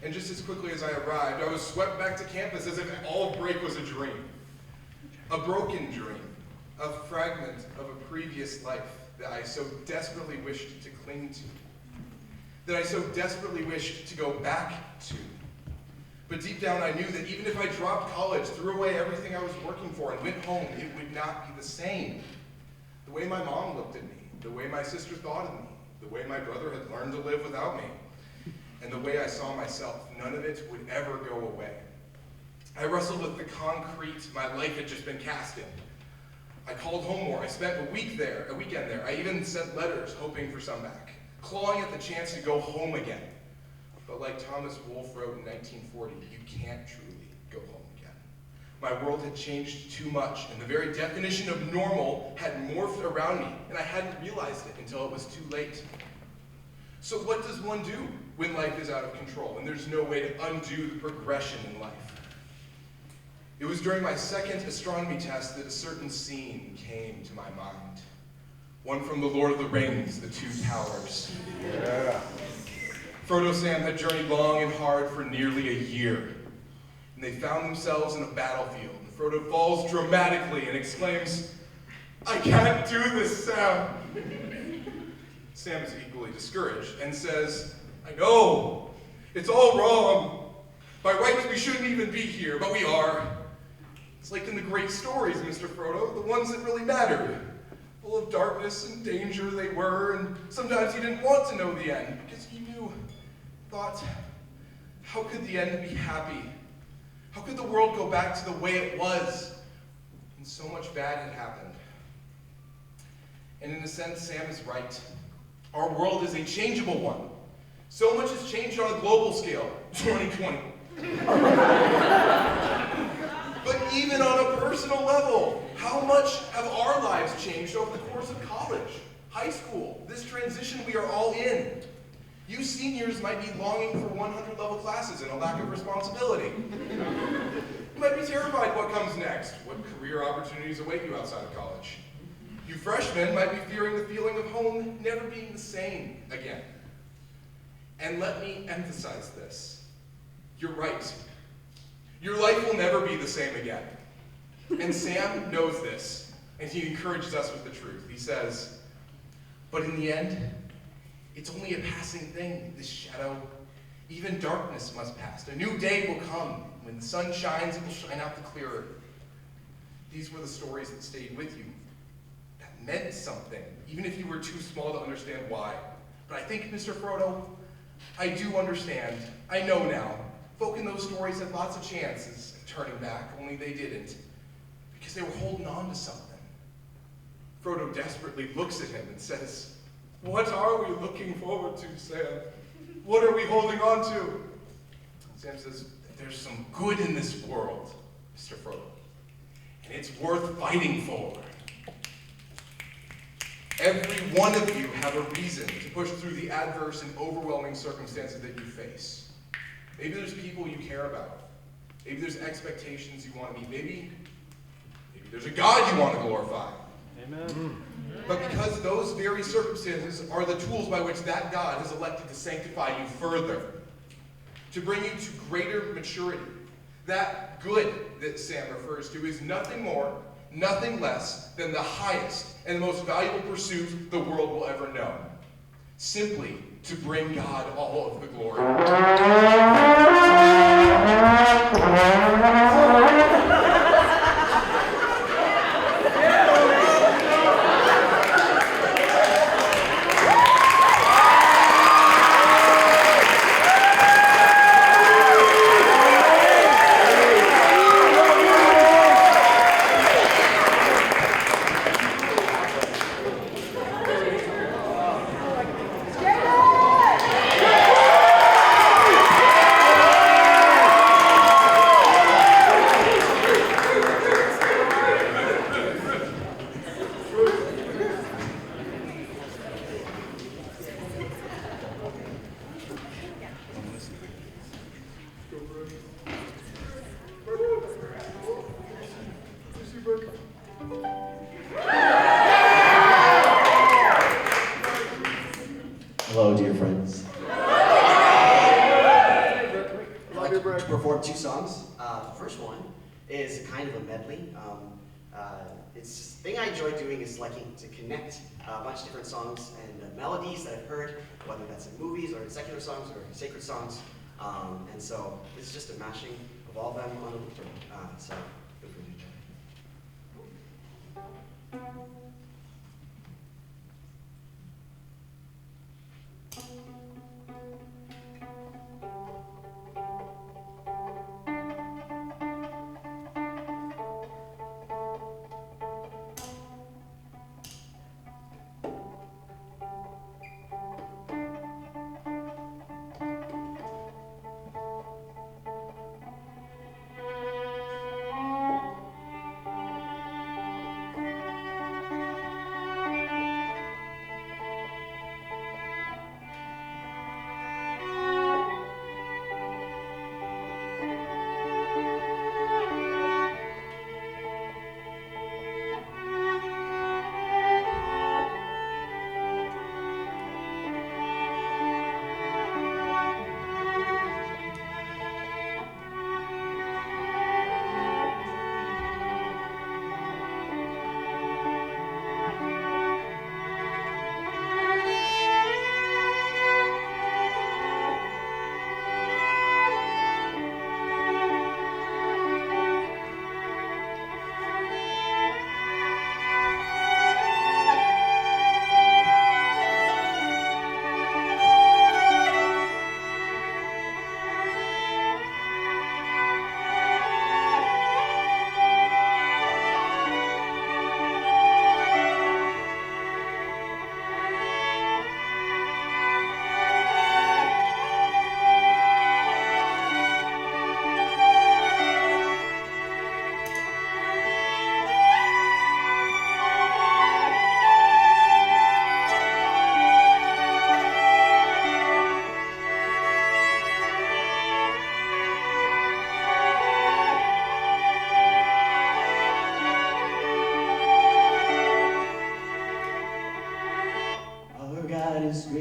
And just as quickly as I arrived, I was swept back to campus as if all of break was a dream. A broken dream. A fragment of a previous life that I so desperately wished to cling to. That I so desperately wished to go back to. But deep down I knew that even if I dropped college, threw away everything I was working for, and went home, it would not be the same. The way my mom looked at me, the way my sister thought of me, the way my brother had learned to live without me, and the way I saw myself, none of it would ever go away. I wrestled with the concrete my life had just been cast in. I called home more. I spent a weekend there. I even sent letters hoping for some back, clawing at the chance to go home again. But like Thomas Wolfe wrote in 1940, you can't truly go home again. My world had changed too much, and the very definition of normal had morphed around me, and I hadn't realized it until it was too late. So what does one do when life is out of control, and there's no way to undo the progression in life? It was during my second astronomy test that a certain scene came to my mind. One from The Lord of the Rings, The Two Towers. Yeah. Frodo Sam had journeyed long and hard for nearly a year, and they found themselves in a battlefield. And Frodo falls dramatically and exclaims, "I can't do this, Sam." Sam is equally discouraged and says, "I know, it's all wrong. By rights, we shouldn't even be here, but we are. It's like in the great stories, Mr. Frodo, the ones that really mattered. Full of darkness and danger they were, and sometimes he didn't want to know the end, because he thought, how could the end be happy? How could the world go back to the way it was? And so much bad had happened. And in a sense, Sam is right. Our world is a changeable one. So much has changed on a global scale, 2020. But even on a personal level, how much have our lives changed over the course of college, high school, this transition we are all in? You seniors might be longing for 100-level classes and a lack of responsibility. You might be terrified what comes next, what career opportunities await you outside of college. You freshmen might be fearing the feeling of home never being the same again. And let me emphasize this. You're right. Your life will never be the same again. And Sam knows this, and he encourages us with the truth. He says, but in the end, it's only a passing thing, this shadow. Even darkness must pass. A new day will come. When the sun shines, it will shine out the clearer. These were the stories that stayed with you, that meant something, even if you were too small to understand why. But I think, Mr. Frodo, I do understand. I know now. Folk in those stories had lots of chances of turning back, only they didn't, because they were holding on to something. Frodo desperately looks at him and says, what are we looking forward to, Sam? What are we holding on to? Sam says, there's some good in this world, Mr. Frodo, and it's worth fighting for. Every one of you have a reason to push through the adverse and overwhelming circumstances that you face. Maybe there's people you care about. Maybe there's expectations you want to meet. Maybe there's a God you want to glorify. Amen. But because those very circumstances are the tools by which that God has elected to sanctify you further, to bring you to greater maturity, that good that Sam refers to is nothing more, nothing less than the highest and the most valuable pursuit the world will ever know. Simply to bring God all of the glory. Hello, dear friends. I'd like to perform two songs. The first one is kind of a medley. It's the thing I enjoy doing is liking to connect a bunch of different songs and melodies that I've heard, whether that's in movies or in secular songs or sacred songs. And so this is just a mashing of all of them on a loop. So feel free to enjoy.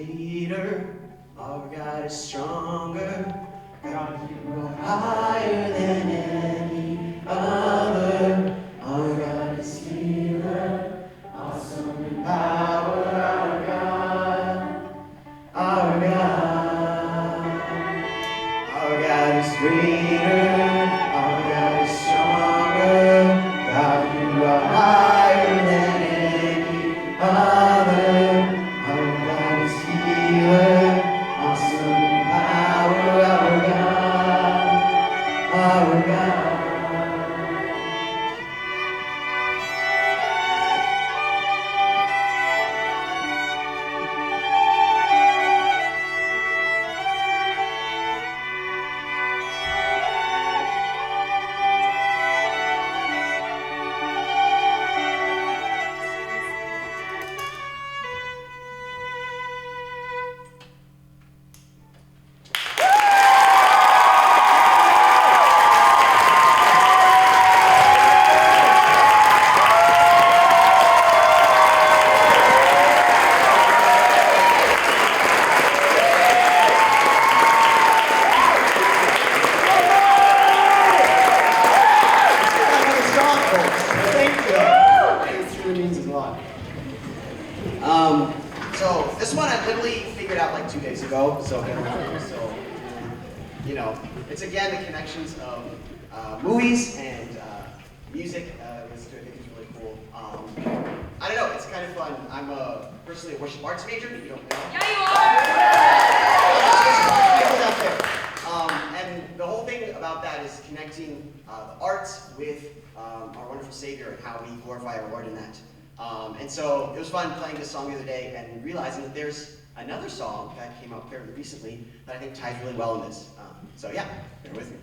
greater, our God is stronger, God, you are higher than any other. Our God is healer, awesome in power, our God, our God. Our God is greater, our God is stronger, God, you are higher than any other. Our God is healer, awesome in power, our God, our God. So this one I literally figured out like 2 days ago. So you know, it's again the connections of movies and music, which I think is really cool. I don't know, it's kind of fun. I'm personally a worship arts major. If you don't know. Yeah, you are. And the whole thing about that is connecting the arts with our wonderful Savior and how we glorify our Lord in that. And so it was fun playing this song the other day and realizing that there's another song that came out fairly recently that I think ties really well in this. So yeah, bear with me.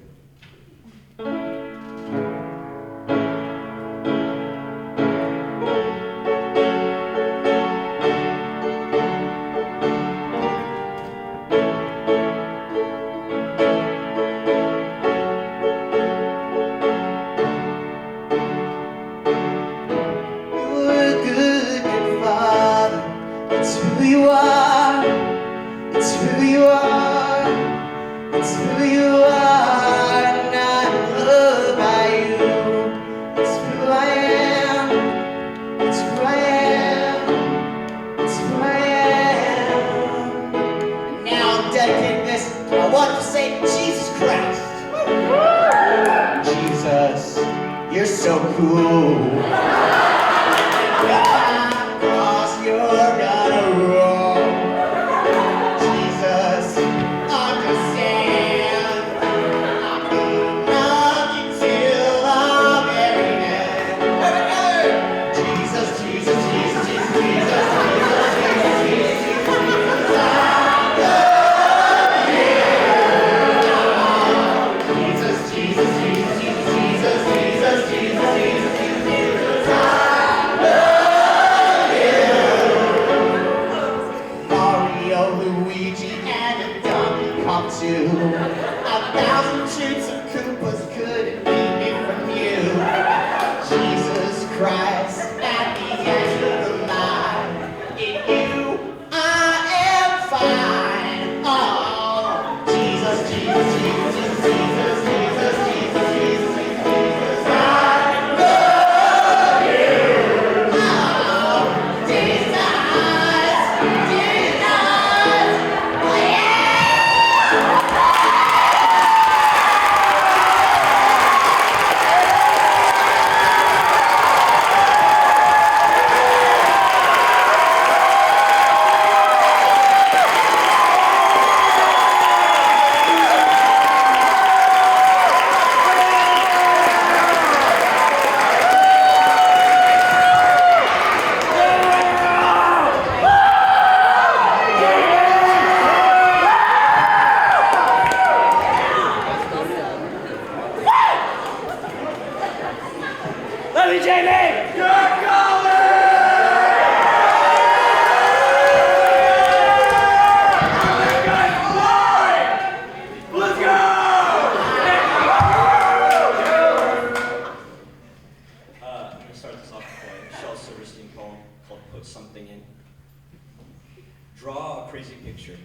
Draw a crazy picture.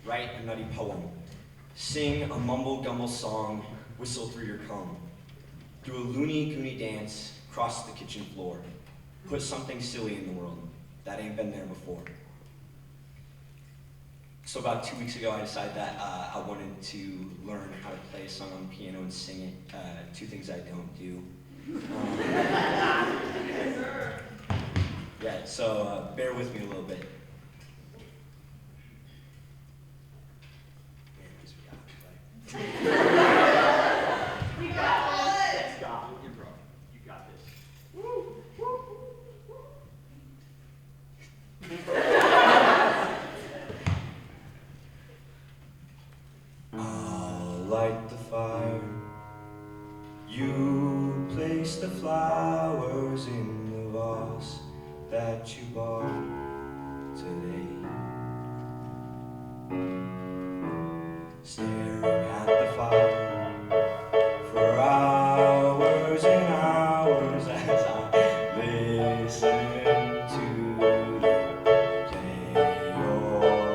Write a nutty poem. Sing a mumble-gumble song. Whistle through your comb. Do a loony-goony dance. Cross the kitchen floor. Put something silly in the world that ain't been there before. So about 2 weeks ago, I decided that I wanted to learn how to play a song on the piano and sing it. 2 things I don't do. Yeah, so bear with me a little bit. We got this. Scott, you're bro. You got this. I'll light the fire. You place the flowers in the vase that you bought today. Staring at the fire for hours and hours as I listen to you play your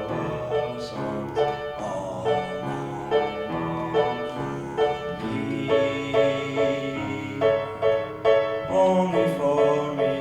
love songs all night long for me, only for me.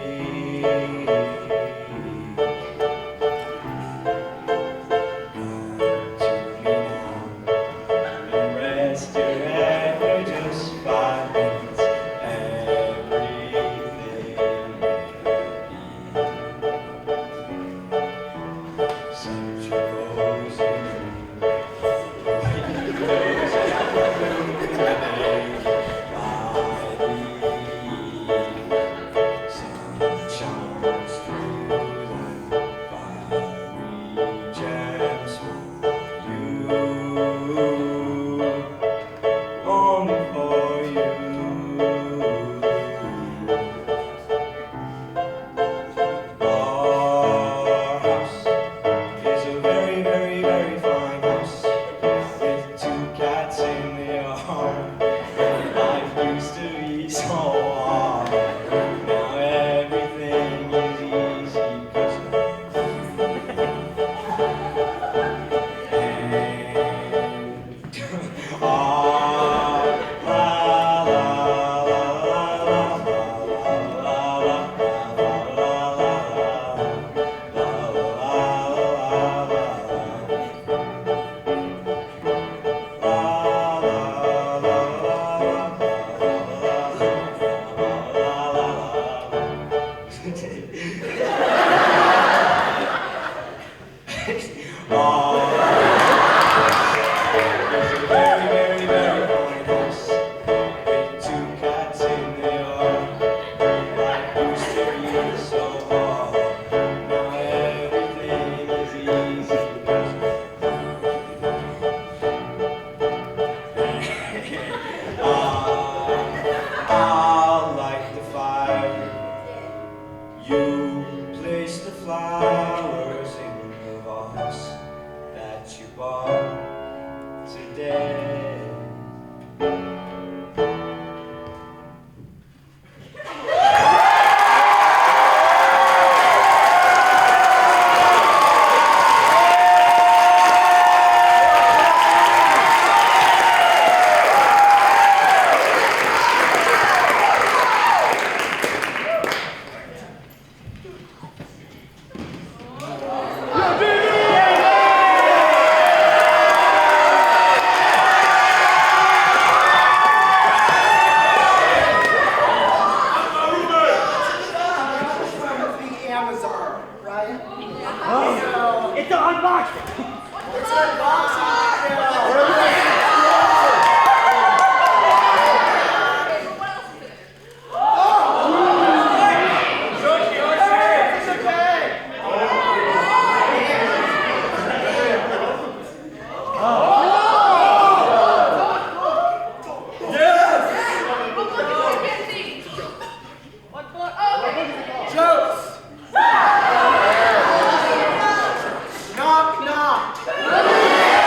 I'll light the fire. You place the flowers in the vase that you bought today. Knock, knock.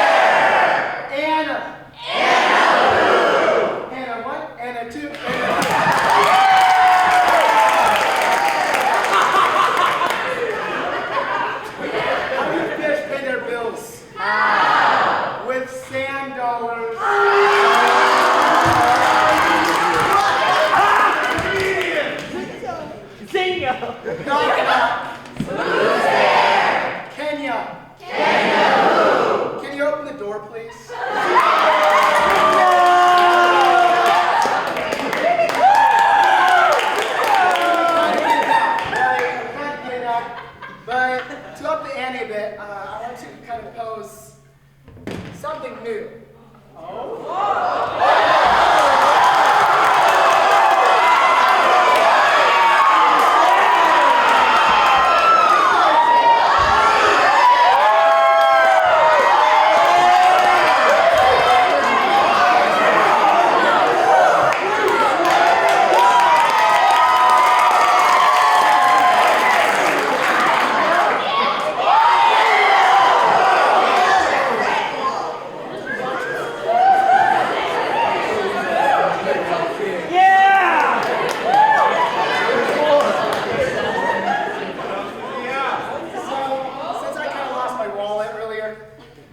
Zingo! Knock it up! Who's there? Kenya! Kenya who? Can you open the door, please? But to up the ante a bit, I want to kind of pose something new.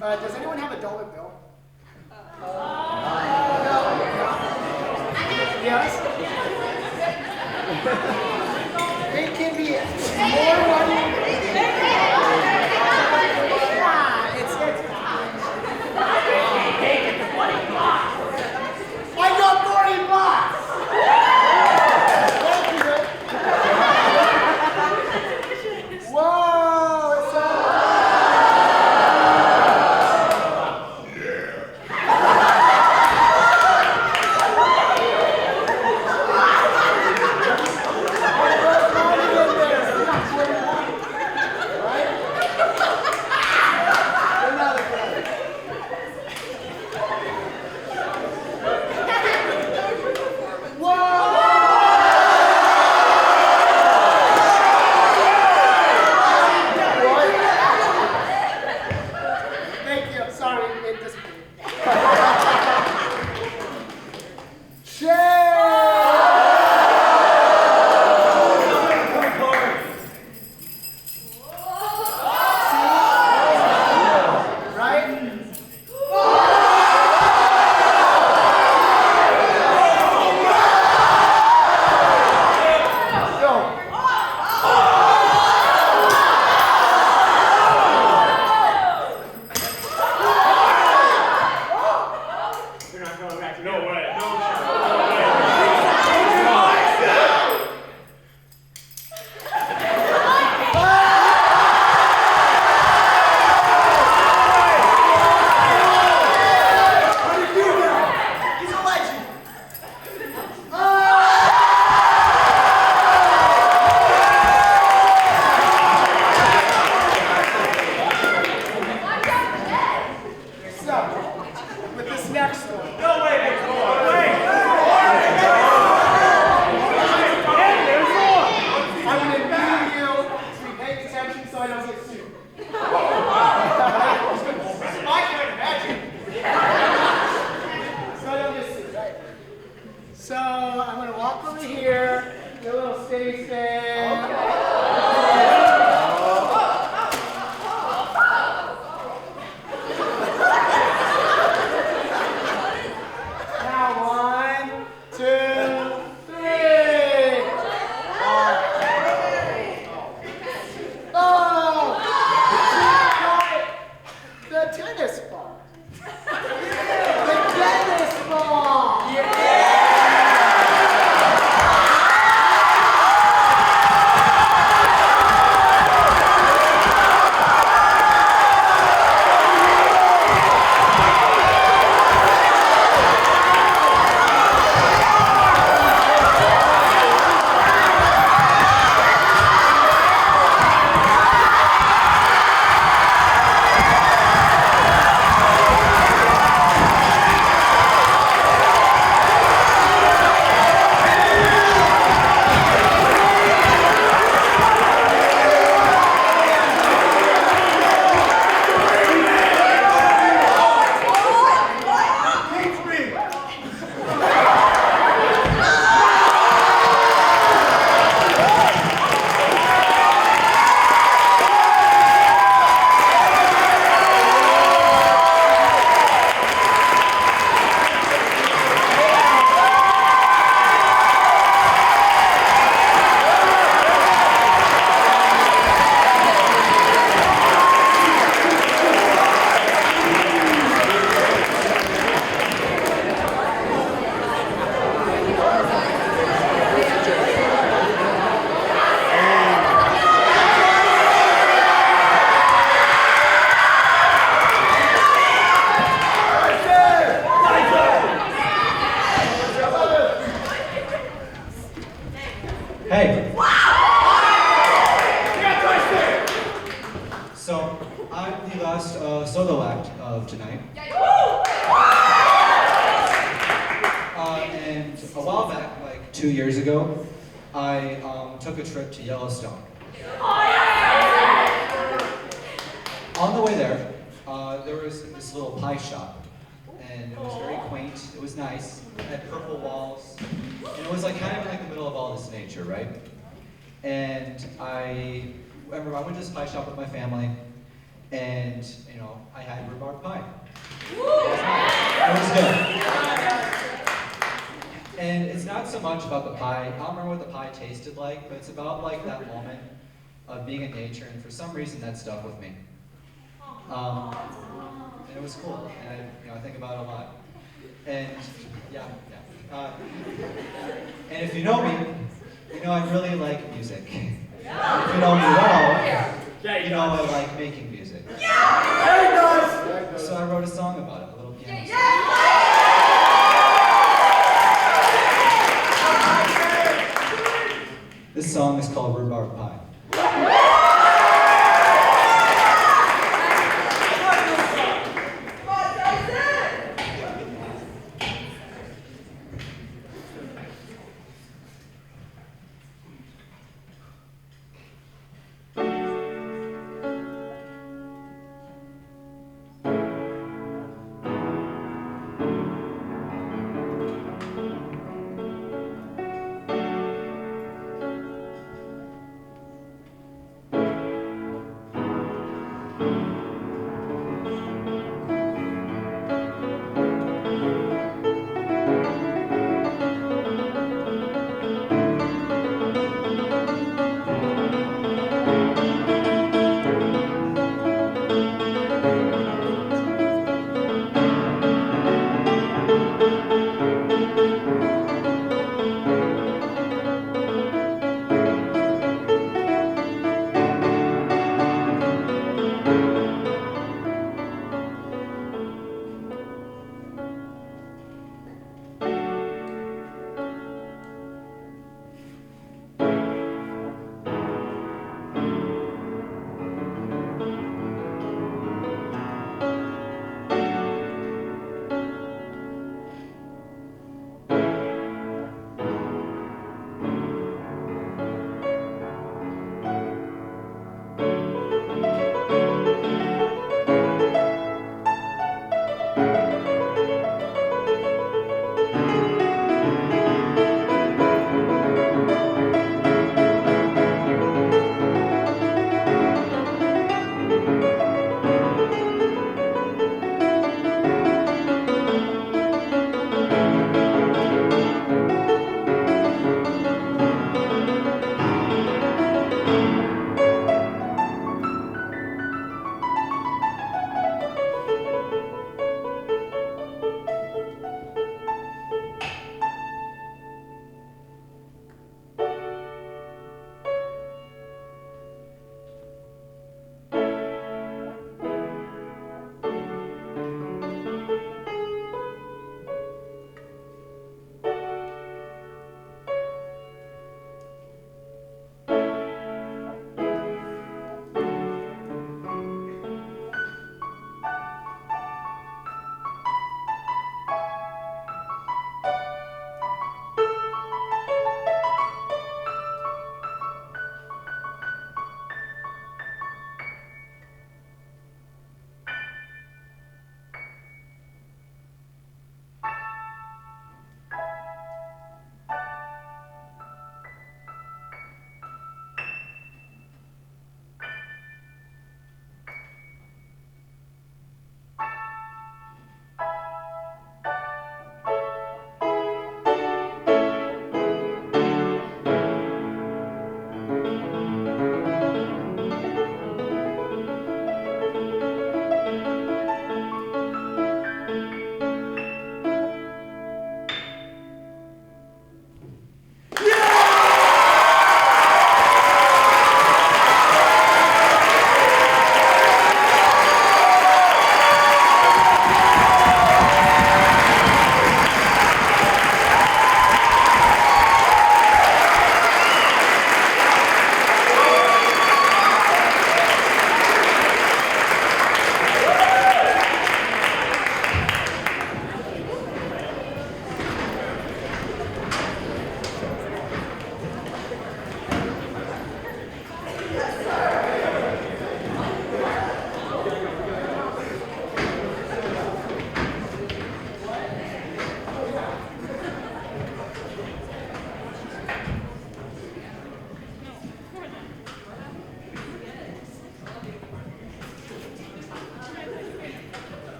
Does anyone have a dollar bill? Yes? It can be more money. Hey, get the $20. I got $40. Thank you. Whoa, it's So, I'm the last solo act of tonight. And a while back, like 2 years ago, I took a trip to Yellowstone. On the way there, there was this little pie shop, and it was very quaint. It was nice. It had purple walls, and it was like kind of in like the middle of all this nature, right? And I remember I went to this pie shop with my family, and I had rhubarb pie. It was good. And it's not so much about the pie. I don't remember what the pie tasted like, but it's about like that moment of being in nature, and for some reason that stuck with me. And it was cool, and I think about it a lot. And yeah. And if you know me, you know I really like music. If you know me well, you know I like making music. So I wrote a song about it, a little piano song. This song is called Rhubarb Pie.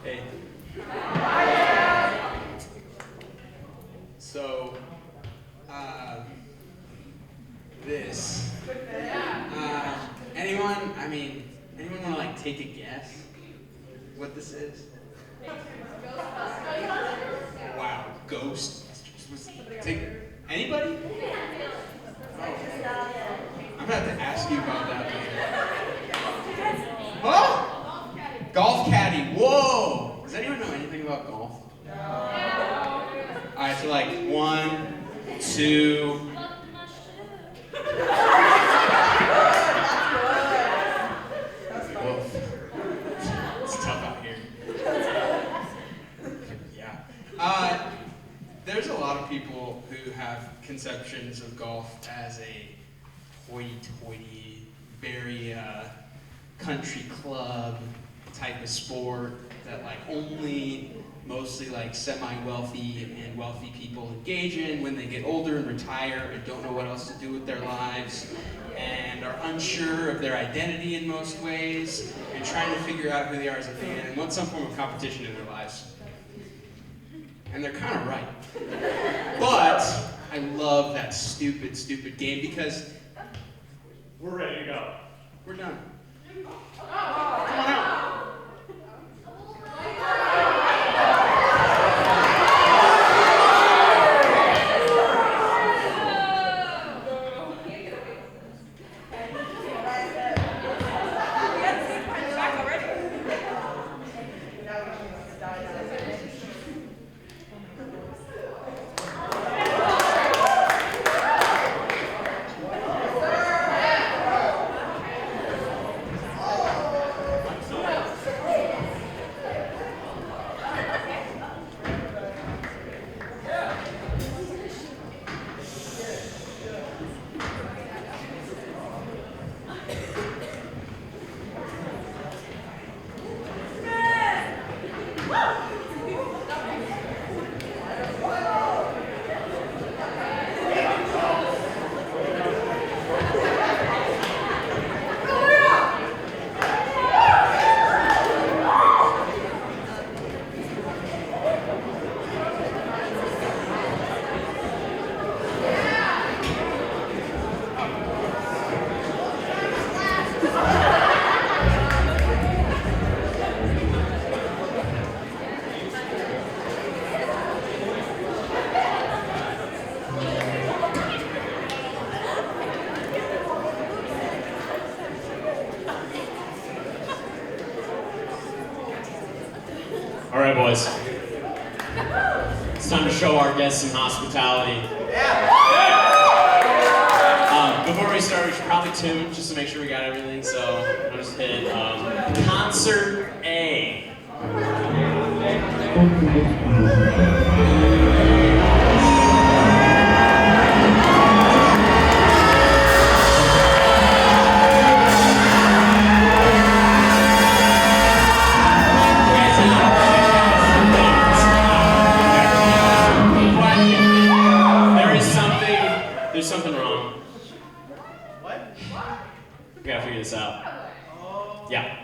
Hey. So, this. Anyone want to like take a guess what this is? Wow, Ghost. Anybody? Oh. I'm gonna have to ask you about that later. Huh? Golf caddy. Whoa! Does anyone know anything about golf? No. Alright, so like 1, 2. Woof. It's tough out here. Yeah. There's a lot of people who have conceptions of golf as a hoity-toity, very country club type of sport that like only mostly like semi-wealthy and wealthy people engage in when they get older and retire and don't know what else to do with their lives and are unsure of their identity in most ways and trying to figure out who they are as a man and want some form of competition in their lives. And they're kind of right. But I love that stupid, stupid game because we're ready to go. We're done. Come on out. All right, boys. It's time to show our guests some hospitality. Before we start, we should probably tune just to make sure we got everything. So I'll just hit Concert A. There's something wrong. What? We gotta figure this out. Yeah.